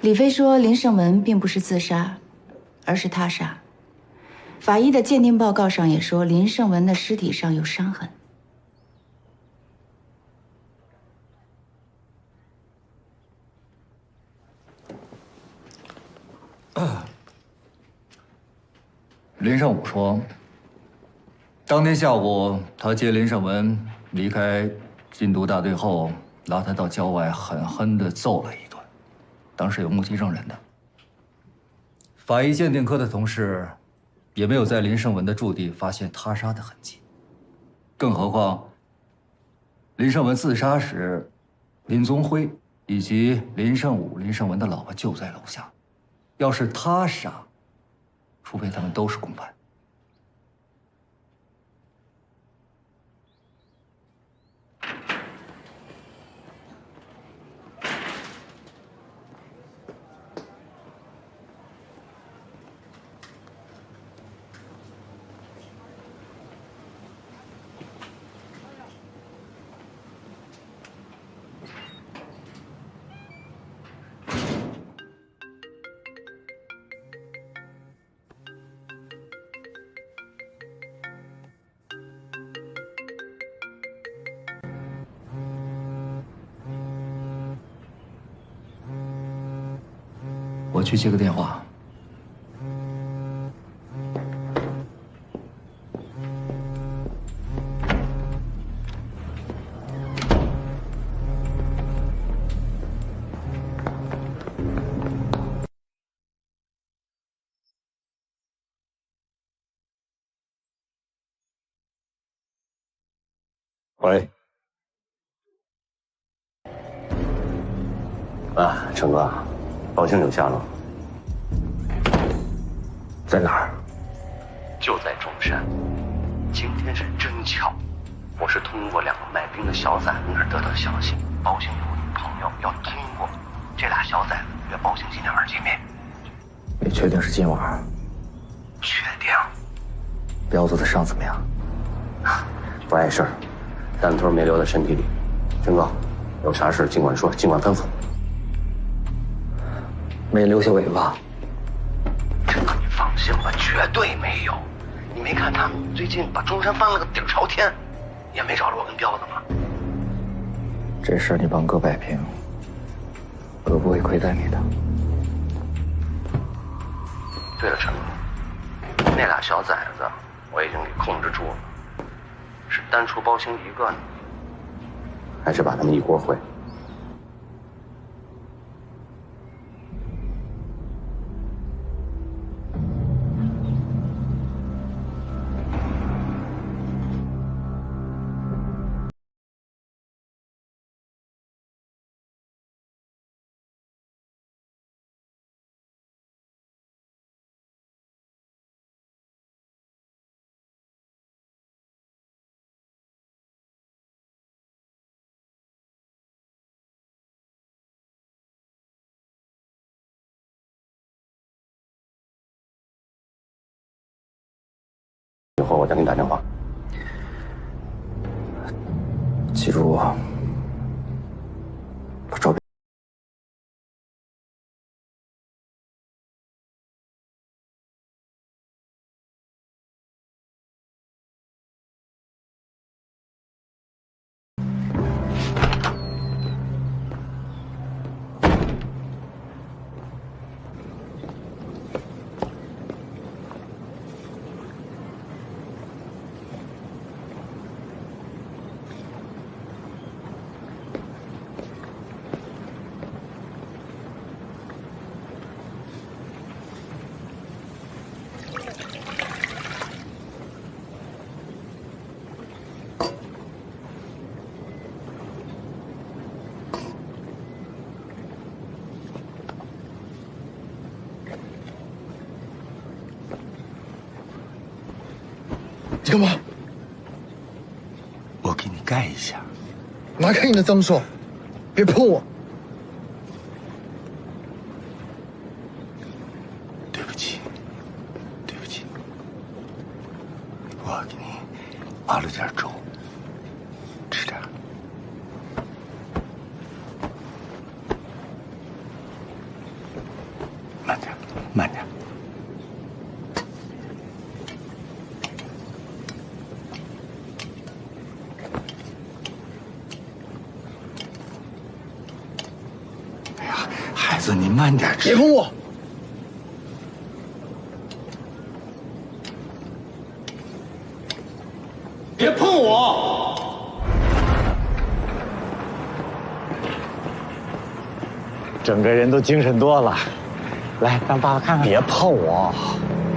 李飞说林胜文并不是自杀，而是他杀。法医的鉴定报告上也说林胜文的尸体上有伤痕。林胜武说，当天下午他接林胜文离开禁毒大队后，拉他到郊外狠狠地揍了一顿。当时有目击证人的。法医鉴定科的同事也没有在林胜文的驻地发现他杀的痕迹。更何况，林胜文自杀时，林宗辉以及林胜武、林胜文的老婆就在楼下。要是他杀，除非他们都是共犯。我去接个电话。喂。成哥，报信留下了。在哪儿？就在中山。今天是真巧，我是通过2个卖冰的小崽子那儿得到消息，包兴有女朋友要通过这俩小崽子约包兴今天晚上见面。你确定是今晚？确定。彪子的伤怎么样？不碍事儿，弹头没留在身体里。陈哥，有啥事尽管说，尽管吩咐。没留下尾巴。陈哥，你放心吧，绝对没有。你没看他们最近把中山翻了个底儿朝天，也没找着我跟彪子吗？这事儿你帮哥摆平，哥不会亏待你的。对了，陈哥，那俩小崽子我已经给控制住了，是单出包兴一个呢，还是把他们一锅烩？我再给你打电话。记住，把照片。你干嘛？我给你盖一下。拿开你的脏手，别碰我！对不起，对不起。我给你熬了点粥，吃点。慢点，慢点。孩子，你慢点吃。别碰我！别碰我！整个人都精神多了。来，让爸爸看看。别碰我！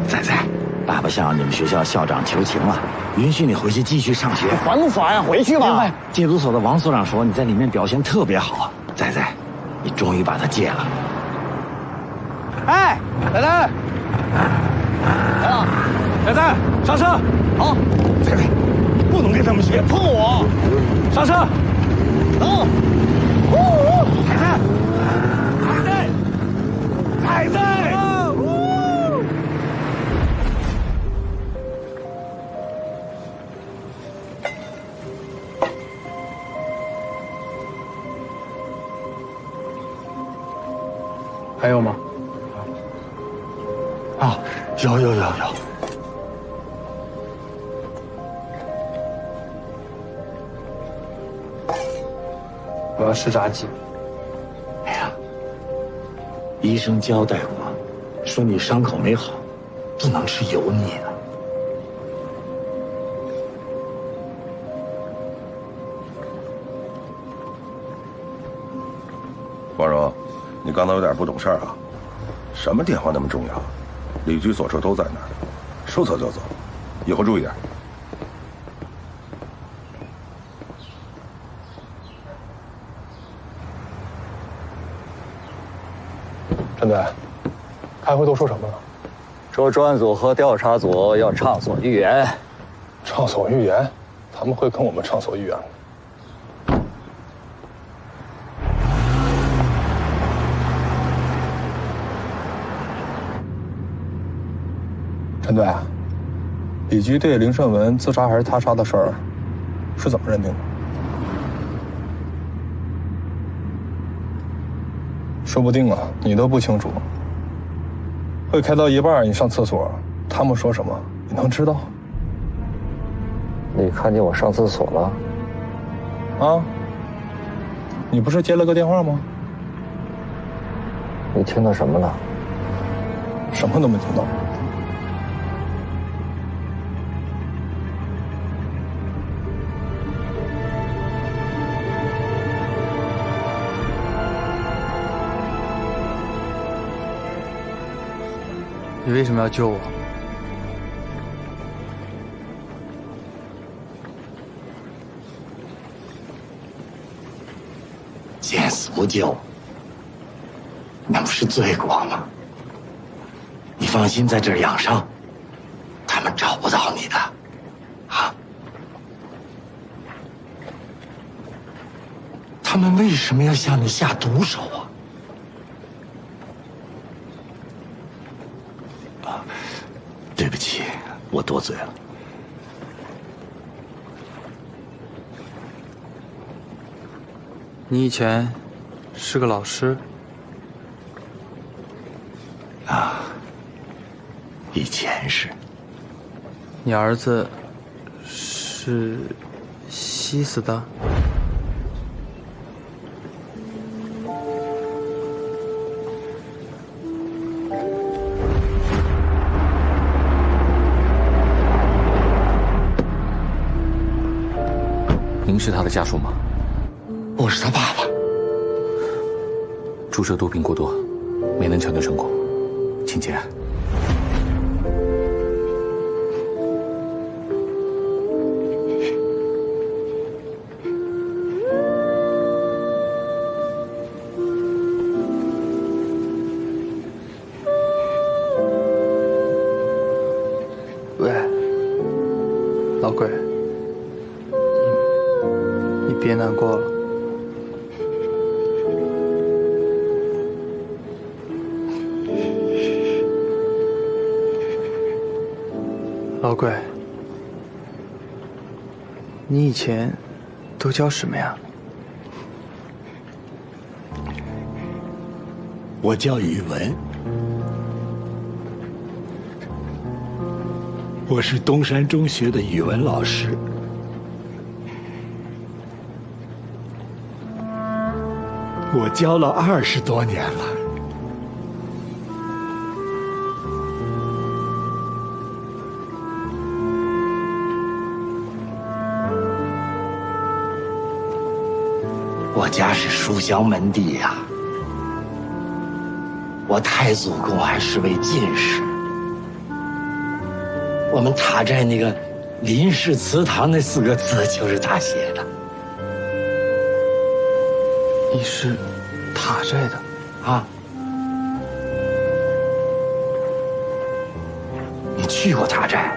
仔仔，爸爸向你们学校校长求情了，允许你回去继续上学。还法呀，回去吧。另外，戒毒所的王所长说你在里面表现特别好。仔仔，你终于把它戒了。哎，仔仔，来了，仔仔，上车。好，仔仔，你不能跟他们学，别碰我。上车。走。仔仔，仔仔，仔仔。还有吗？啊，有。我要吃炸鸡。哎呀，医生交代过，说你伤口没好，不能吃油腻的。王荣，你刚才有点不懂事儿啊！什么电话那么重要？李局所车都在那儿，说走就走，以后注意点。陈队，开会都说什么了？说专案组和调查组要畅所欲言。畅所欲言？他们会跟我们畅所欲言吗？陈队，李局对林胜文自杀还是他杀的事儿是怎么认定的？说不定啊，你都不清楚。会开到一半，你上厕所，他们说什么，你能知道？你看见我上厕所了？啊？你不是接了个电话吗？你听到什么了？什么都没听到。你为什么要救我？见死不救，那不是罪过吗？你放心，在这儿养伤，他们找不到你的，啊？他们为什么要向你下毒手啊？对不起，我多嘴了。你以前是个老师啊？以前是。你儿子是西死的？您是他的家属吗？我是他爸爸。注射毒品过多，没能抢救成功，请节哀。喂，老鬼，你别难过了。老鬼，你以前都教什么呀？我教语文，我是东山中学的语文老师。我教了20多年了。我家是书香门第呀，我太祖公还是位进士。我们塔寨那个林氏祠堂那4个字就是他写的。你是塔寨的啊？你去过塔寨？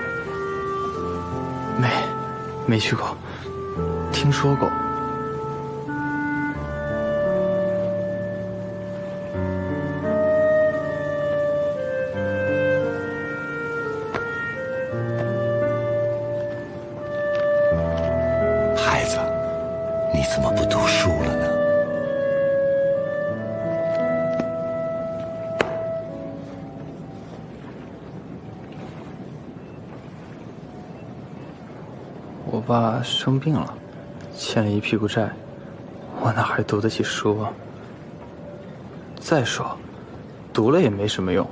没去过，听说过。孩子，你怎么不读书了呢？我爸生病了，欠了一屁股债，我哪还读得起书啊？再说，读了也没什么用，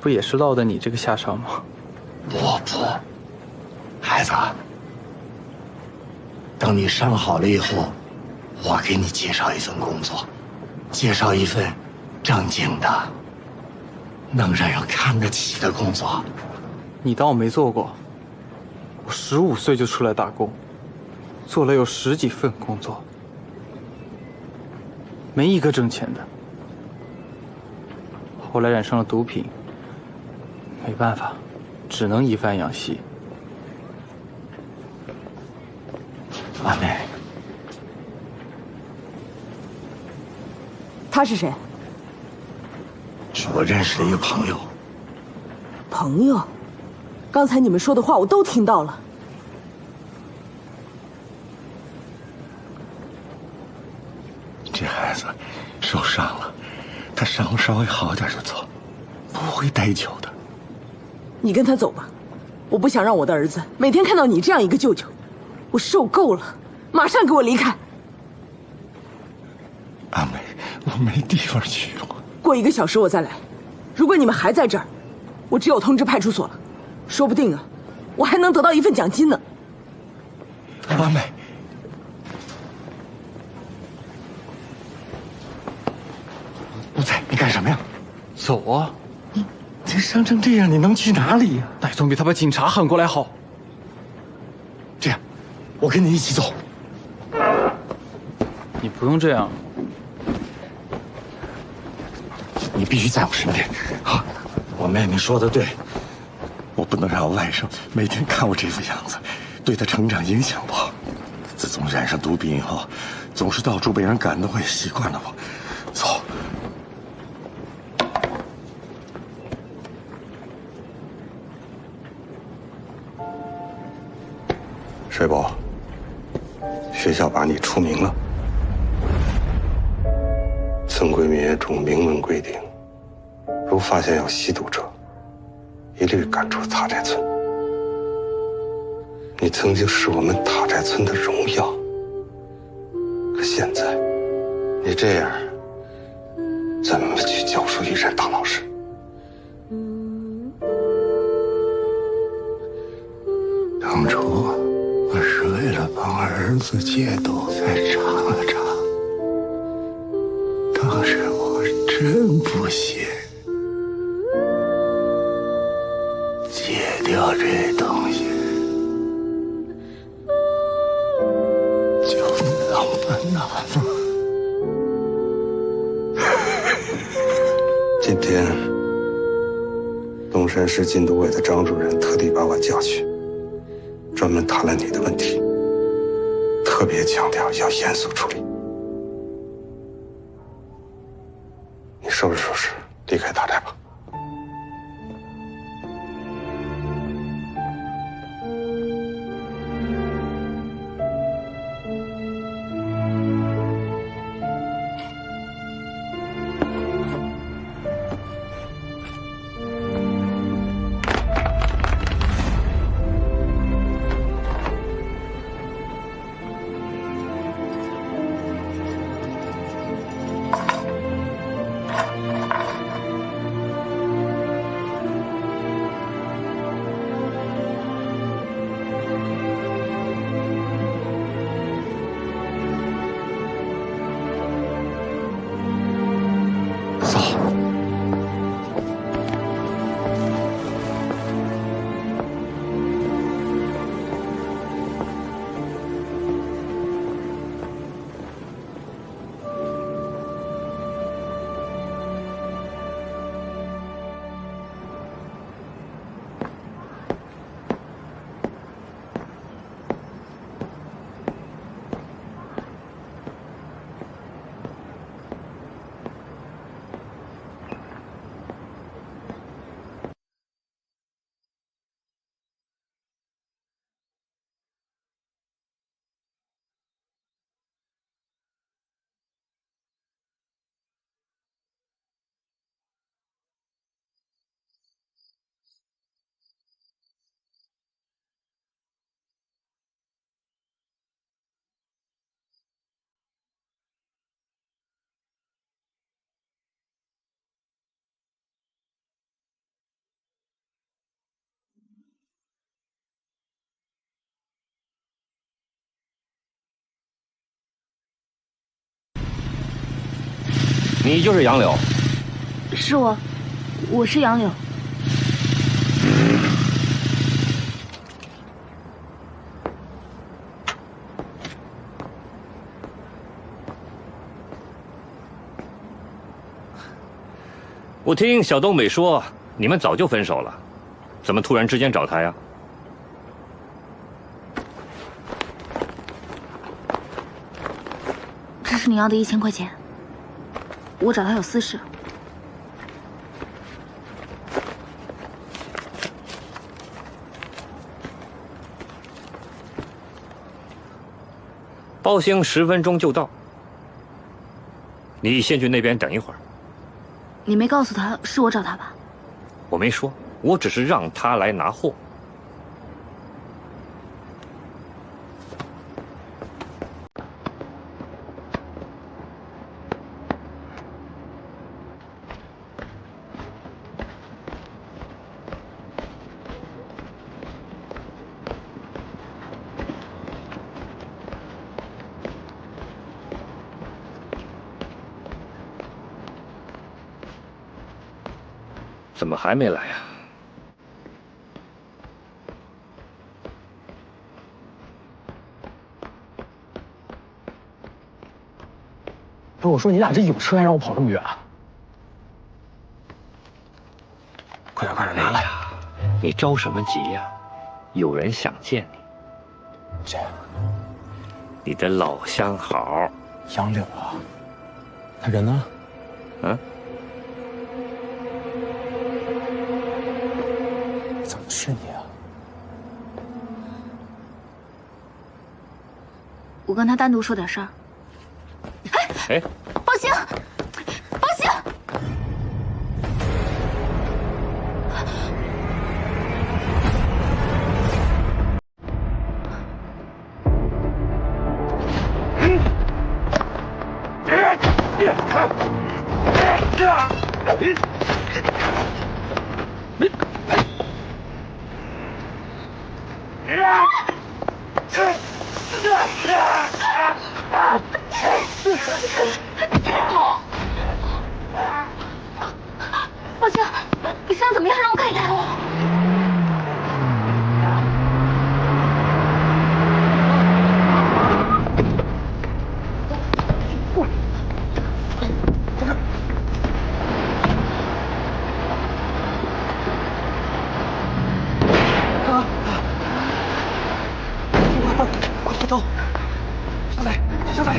不也是落得你这个下场吗？不，孩子，等你伤好了以后，我给你介绍一份工作，介绍一份正经的、能让人看得起的工作。你当我没做过？我15岁就出来打工，做了有10几份工作，没一个挣钱的。后来染上了毒品，没办法，只能以贩养吸。阿妹，他是谁？是我认识的一个朋友。朋友？刚才你们说的话我都听到了。这孩子受伤了，他伤稍微好点就走，不会待久的。你跟他走吧，我不想让我的儿子每天看到你这样一个舅舅，我受够了，马上给我离开。阿美，我没地方去了。过1个小时我再来，如果你们还在这儿，我只有通知派出所了，说不定啊，我还能得到一份奖金呢。阿美，不在，你干什么呀？走啊！你伤成这样，你能去哪里呀？那总比他把警察喊过来好。这样，我跟你一起走。你不用这样。你必须在我身边啊！我妹妹说的对，我不能让我外甥每天看我这副样子，对他成长影响不好。自从染上毒品以后，总是到处被人赶的，我也习惯了。我走。水宝，学校把你除名了。村规民约中明文规定，如发现有吸毒者，一律赶出塔寨村。你曾经是我们塔寨村的荣耀，可现在，你这样，怎么去教书育人当老师？当初我是为了帮儿子戒毒才尝了尝，当时我真不信，戒掉这东西就那么难吗？今天，东山市禁毒委的张主任特地把我叫去，专门谈了你的问题，特别强调要严肃处理。你收拾收拾，离开塔寨吧。你就是杨柳？是我，我是杨柳。我听小东北说，你们早就分手了，怎么突然之间找他呀？这是你要的1000块钱。我找他有私事。包兴10分钟就到，你先去那边等一会儿。你没告诉他是我找他吧？我没说，我只是让他来拿货。怎么还没来呀？不是我说你俩这有车还让我跑这么远？快点快点拿来！你着什么急呀？有人想见你。谁？你的老相好杨柳啊。他人呢？嗯。怎么是你啊？我跟他单独说点事儿。哎，包兴，宝清，你伤怎么样？让我看一看。快走！上来，上来！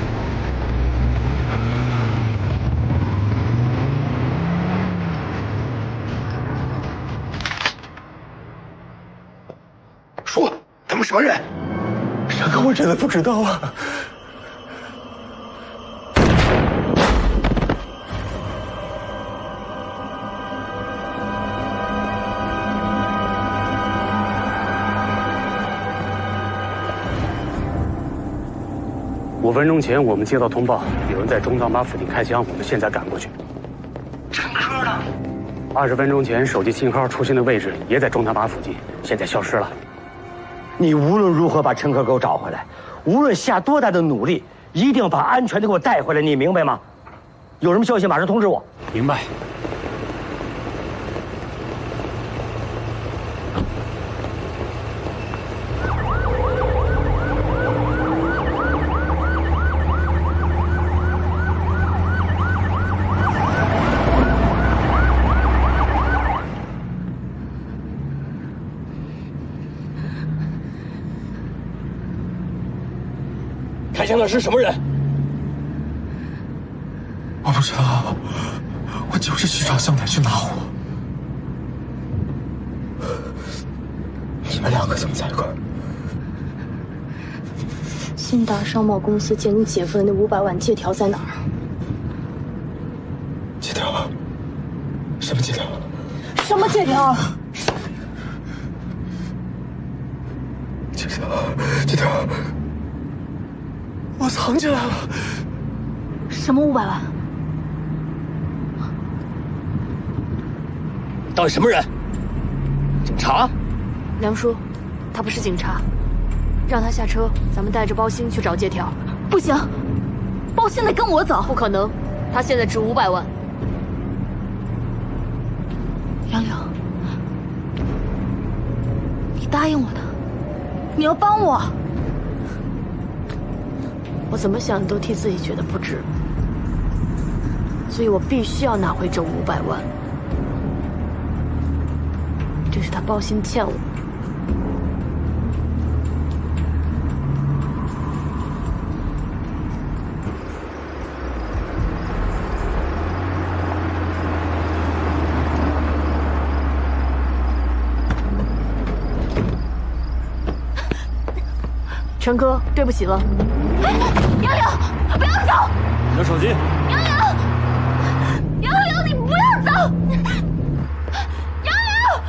说他们什么人？这个我真的不知道啊。5分钟前，我们接到通报，有人在中堂坝附近开枪，我们现在赶过去。陈科呢？20分钟前，手机信号出现的位置也在中堂坝附近，现在消失了。你无论如何把陈科给我找回来，无论下多大的努力，一定要把安全的给我带回来，你明白吗？有什么消息马上通知我。明白。开枪的是什么人？我不知道，我就是去找香台去拿货。你们两个怎么在一块？信达商贸公司借你姐夫的那500万借条在哪儿？借条？什么借条？什么借条？借条，我藏起来了。什么500万？到底什么人？警察？梁叔，他不是警察，让他下车，咱们带着包鑫去找借条。不行，包鑫得跟我走。不可能，他现在值500万。杨柳，你答应我的，你要帮我。我怎么想都替自己觉得不值，所以我必须要拿回这500万。这是他包鑫欠我。陈哥，对不起了。哎，杨柳，不要走！你的手机。杨柳，杨柳，你不要走！杨柳，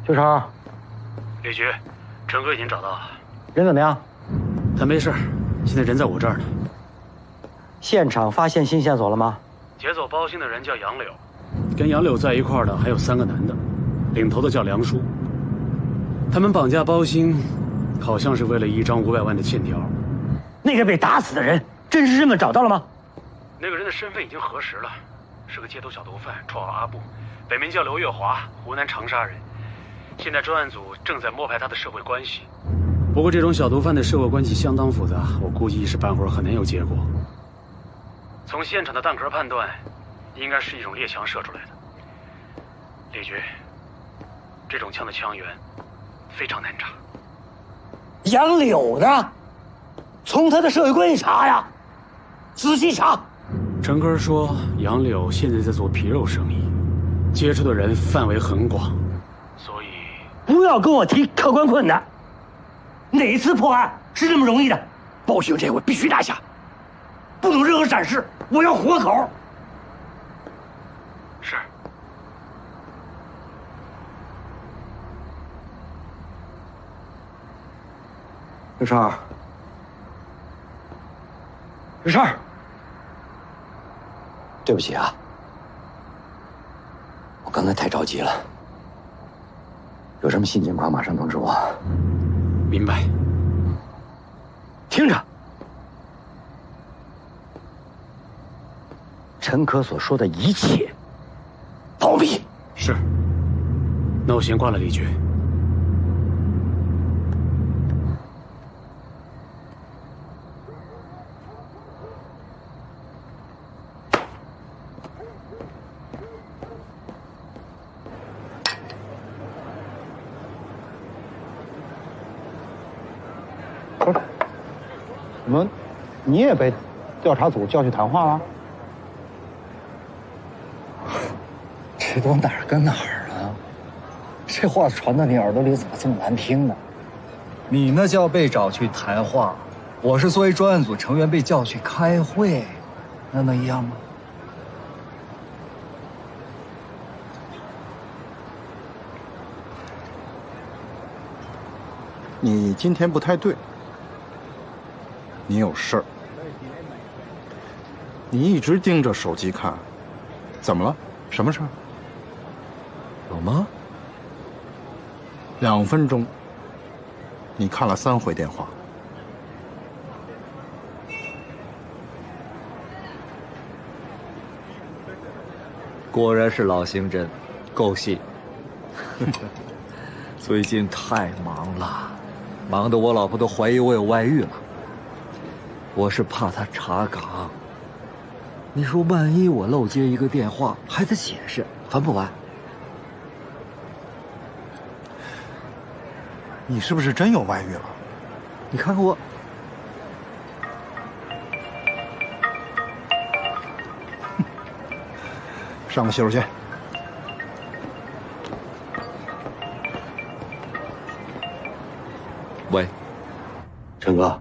秋成，李局，陈哥已经找到了，人怎么样？他没事，现在人在我这儿呢。现场发现新线索了吗？劫走包鑫的人叫杨柳，跟杨柳在一块儿的还有3个男的，领头的叫梁叔。他们绑架包鑫，好像是为了一张500万的欠条。那个被打死的人，真实身份找到了吗？那个人的身份已经核实了，是个街头小毒贩，绰号阿布，本名叫刘月华，湖南长沙人。现在专案组正在摸排他的社会关系。不过这种小毒贩的社会关系相当复杂，我估计一时半会儿很难有结果。从现场的弹壳判断，应该是一种猎枪射出来的。李局，这种枪的枪源非常难查。杨柳的，从他的社会关系查呀，仔细查。陈根说，杨柳现在在做皮肉生意，接触的人范围很广，所以不要跟我提客观困难。哪次破案是这么容易的？报信这回必须拿下，不能任何闪失，我要活口。是。刘少，刘少，对不起啊，我刚才太着急了。有什么新情况马上通知我。明白。听着，陈可所说的一切，保密。是。那我先挂了，李局。怎么，你也被调查组叫去谈话了？这都哪儿跟哪儿了？这话传到你耳朵里怎么这么难听呢？你那叫被找去谈话，我是作为专案组成员被叫去开会，那能一样吗？你今天不太对。你有事儿，你一直盯着手机看，怎么了？什么事儿？有吗？2分钟，你看了3回电话。果然是老刑侦，够细。最近太忙了，忙得我老婆都怀疑我有外遇了。我是怕他查岗，你说万一我漏接一个电话，还得解释，烦不烦？你是不是真有外遇了？你看看我，上个洗手间。喂，陈哥。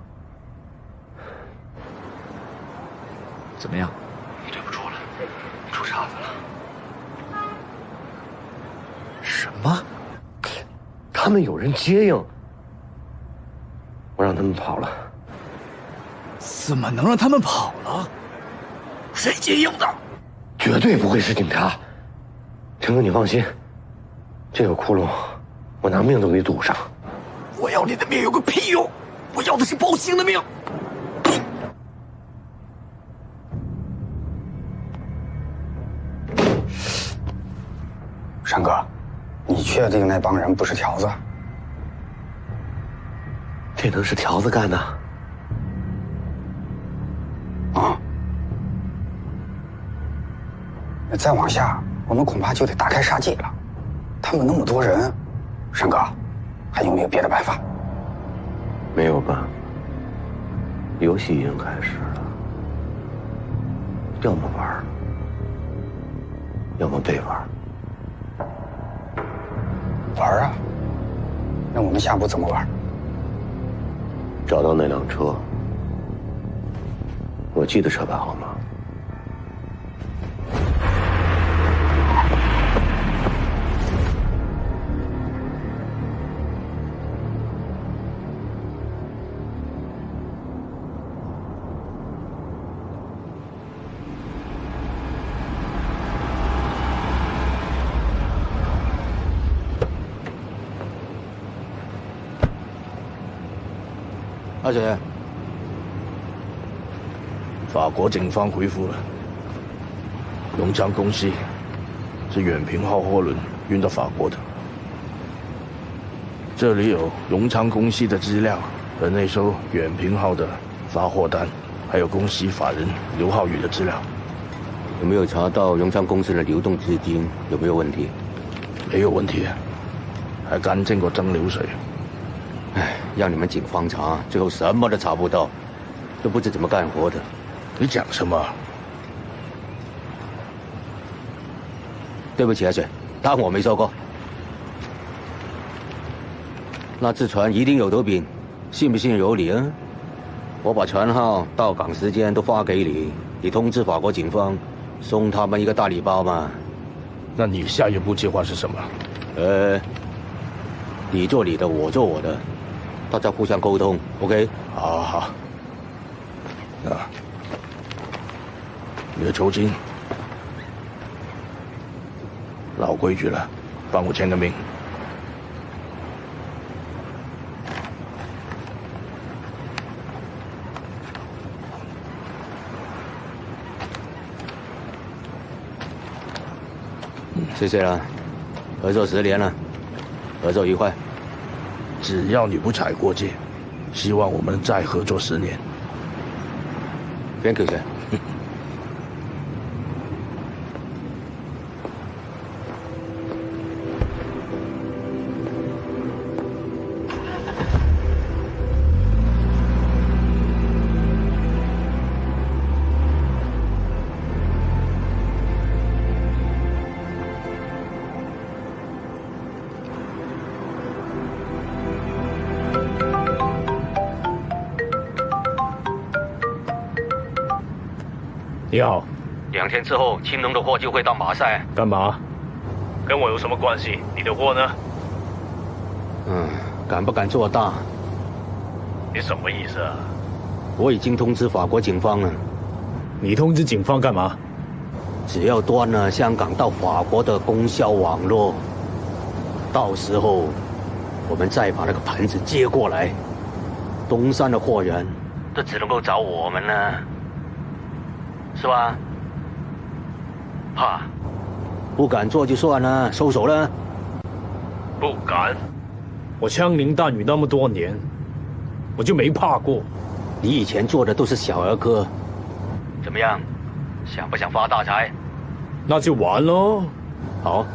怎么样？对不住了，出岔子了。什么？他们有人接应，我让他们跑了。怎么能让他们跑了？谁接应的？绝对不会是警察。陈哥，你放心，这个窟窿，我拿命都给堵上。我要你的命有个屁用！我要的是报信的命。山哥，你确定那帮人不是条子？这能是条子干的？啊！那再往下，我们恐怕就得大开杀戒了。他们那么多人，山哥，还有没有别的办法？没有办法，游戏已经开始了，要么玩，要么被玩。玩啊！那我们下步怎么玩？找到那辆车，我记得车牌号码。阿姐，法国警方回复了，龙江公司是远平号货轮运到法国的，这里有荣昌公司的资料和那艘远平号的发货单，还有公司法人刘浩宇的资料。有没有查到荣昌公司的流动资金有没有问题？没有问题，还干净过蒸馏水。唉，让你们警方查，最后什么都查不到，都不知怎么干活的。你讲什么？对不起，阿水，当我没说过。那只船一定有头柄，信不信由你啊！我把船号、到港时间都发给你，你通知法国警方，送他们一个大礼包嘛。那你下一步计划是什么？你做你的，我做我的，大家互相沟通 ，OK？ 好，好。啊，你的酬金。老规矩了，帮我签个名。谢谢了，合作10年了，合作愉快。只要你不踩过界，希望我们再合作10年。Thank you, sir. 你好，2天之后，青龙的货就会到马赛。干嘛？跟我有什么关系？你的货呢？敢不敢做大？你什么意思啊？我已经通知法国警方了。你通知警方干嘛？只要端了香港到法国的供销网络，到时候我们再把那个盘子接过来，东山的货源都只能够找我们了。是吧？怕？不敢做就算了，收手了。不敢。我枪林弹雨那么多年，我就没怕过。你以前做的都是小儿科，怎么样？想不想发大财？那就完喽。好。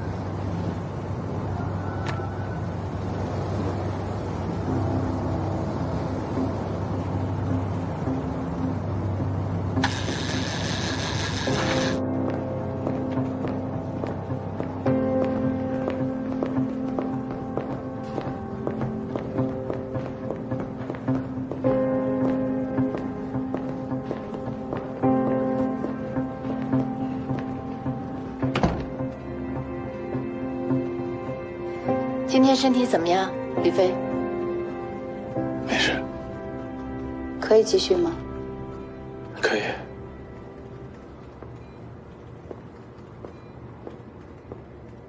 今天身体怎么样，李飞？没事。可以继续吗？可以。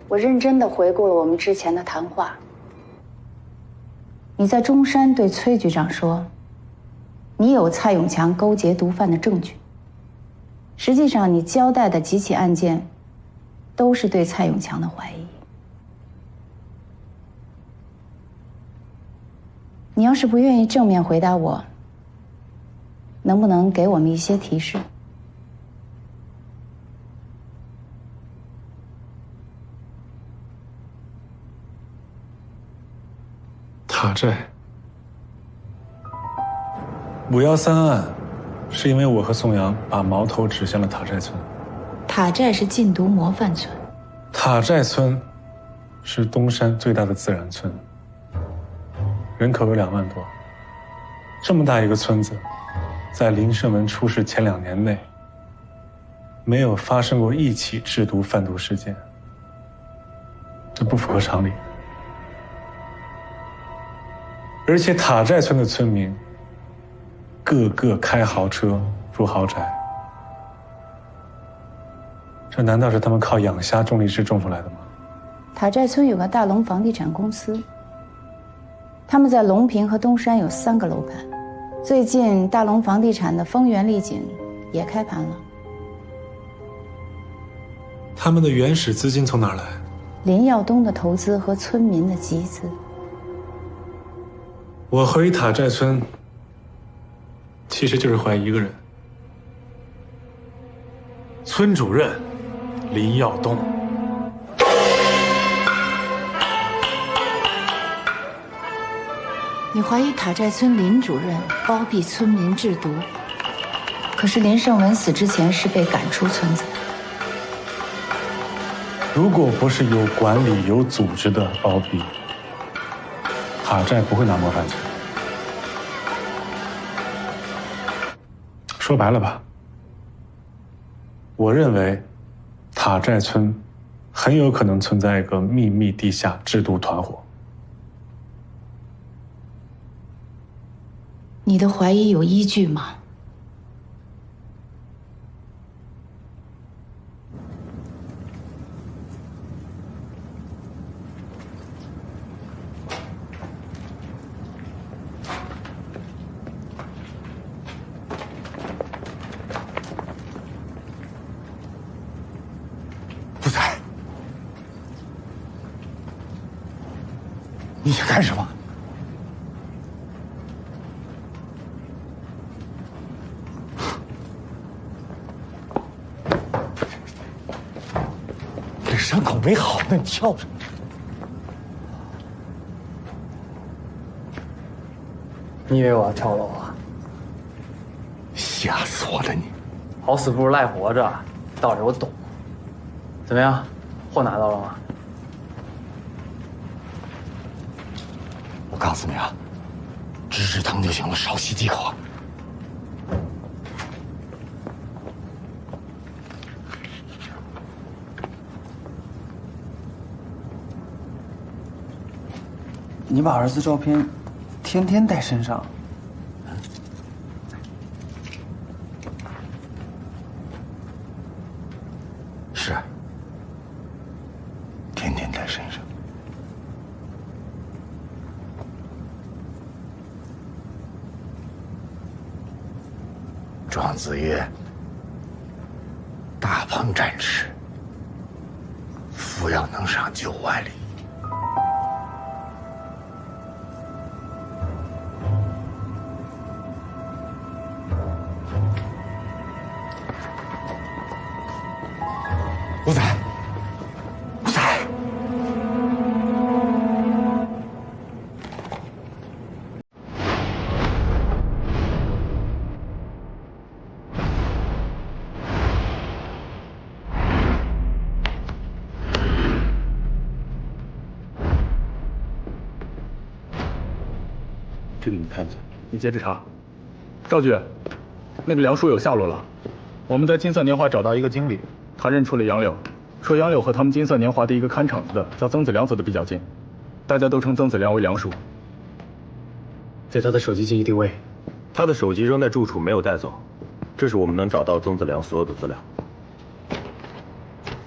我认真的回顾了我们之前的谈话。你在中山对崔局长说，你有蔡永强勾结毒贩的证据。实际上，你交代的几起案件，都是对蔡永强的怀疑。你要是不愿意正面回答我，能不能给我们一些提示？塔寨513案，是因为我和宋阳把矛头指向了塔寨村。塔寨是禁毒模范村。塔寨村是东山最大的自然村，人口有2万多。这么大一个村子，在林胜文出事前2年内，没有发生过一起制毒贩毒事件，这不符合常理。而且塔寨村的村民个个开豪车住豪宅，这难道是他们靠养虾种荔枝种出来的吗？塔寨村有个大龙房地产公司，他们在隆平和东山有3个楼盘，最近大龙房地产的丰源丽景也开盘了。他们的原始资金从哪儿来？林耀东的投资和村民的集资。我回塔寨村，其实就是怀疑一个人。村主任林耀东。你怀疑塔寨村林主任包庇村民制毒，可是林胜文死之前是被赶出村子。如果不是有管理、有组织的包庇，塔寨不会拿模范村。说白了吧，我认为塔寨村很有可能存在一个秘密地下制毒团伙。你的怀疑有依据吗？不才，你想干什么？这伤口没好呢，你跳什么？你以为我要跳楼啊？吓死我了你！好死不如赖活着，道理我懂。怎么样，货拿到了吗？我告诉你啊，吃汤就行了，少吸几口。你把儿子照片天天带身上。是，天天带身上。庄子曰：“大鹏展翅，扶摇能上9万里。”吴才，吴才，这个你看着，你接着查。赵局，那个梁叔有下落了。我们在金色年华找到一个经理，他认出了杨柳，说杨柳和他们金色年华的一个看场子的叫曾子良走得比较近，大家都称曾子良为梁叔。在他的手机进行定位，他的手机仍在住处，没有带走。这是我们能找到曾子良所有的资料。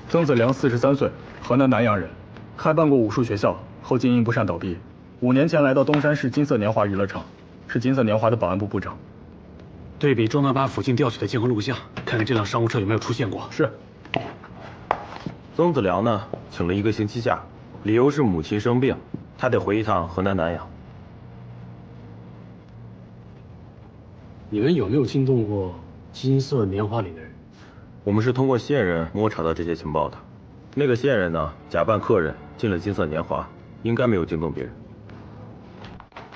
曾子良43岁，河南南阳人，开办过武术学校，后经营不善倒闭。5年前来到东山市金色年华娱乐场，是金色年华的保安部部长。对比中南巴附近调取的监控录像，看看这辆商务车有没有出现过。是。曾子良呢，请了1个星期假，理由是母亲生病，他得回一趟河南南阳。你们有没有惊动过金色年华里的人？我们是通过线人摸查到这些情报的。那个线人呢，假扮客人进了金色年华，应该没有惊动别人。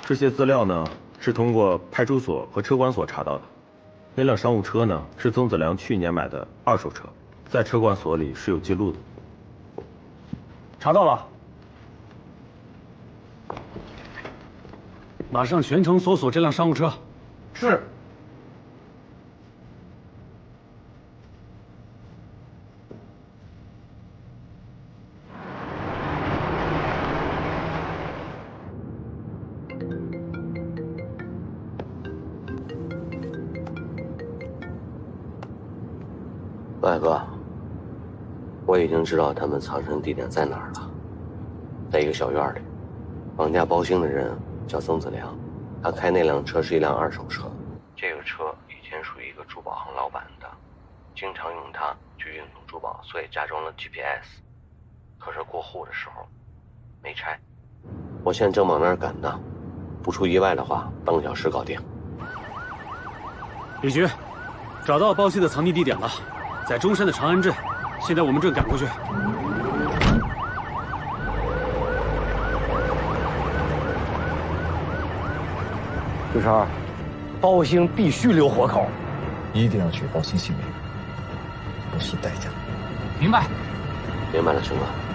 这些资料呢，是通过派出所和车管所查到的。那辆商务车呢，是曾子良去年买的2手车，在车管所里是有记录的。查到了，马上全城搜索这辆商务车。是。外哥，我已经知道他们藏身地点在哪儿了，在一个小院里。绑架包兴的人叫曾子良，他开那辆车是一辆2手车。这个车以前属于一个珠宝行老板的，经常用它去运送珠宝，所以加装了 GPS。可是过户的时候没拆。我现在正往那儿赶呢，不出意外的话，半个小时搞定。李局，找到包西的藏匿地点了，在中山的长安镇。现在我们正赶过去。朱超，包兴必须留活口，一定要取包兴性命，不惜代价。明白。明白了，兄弟。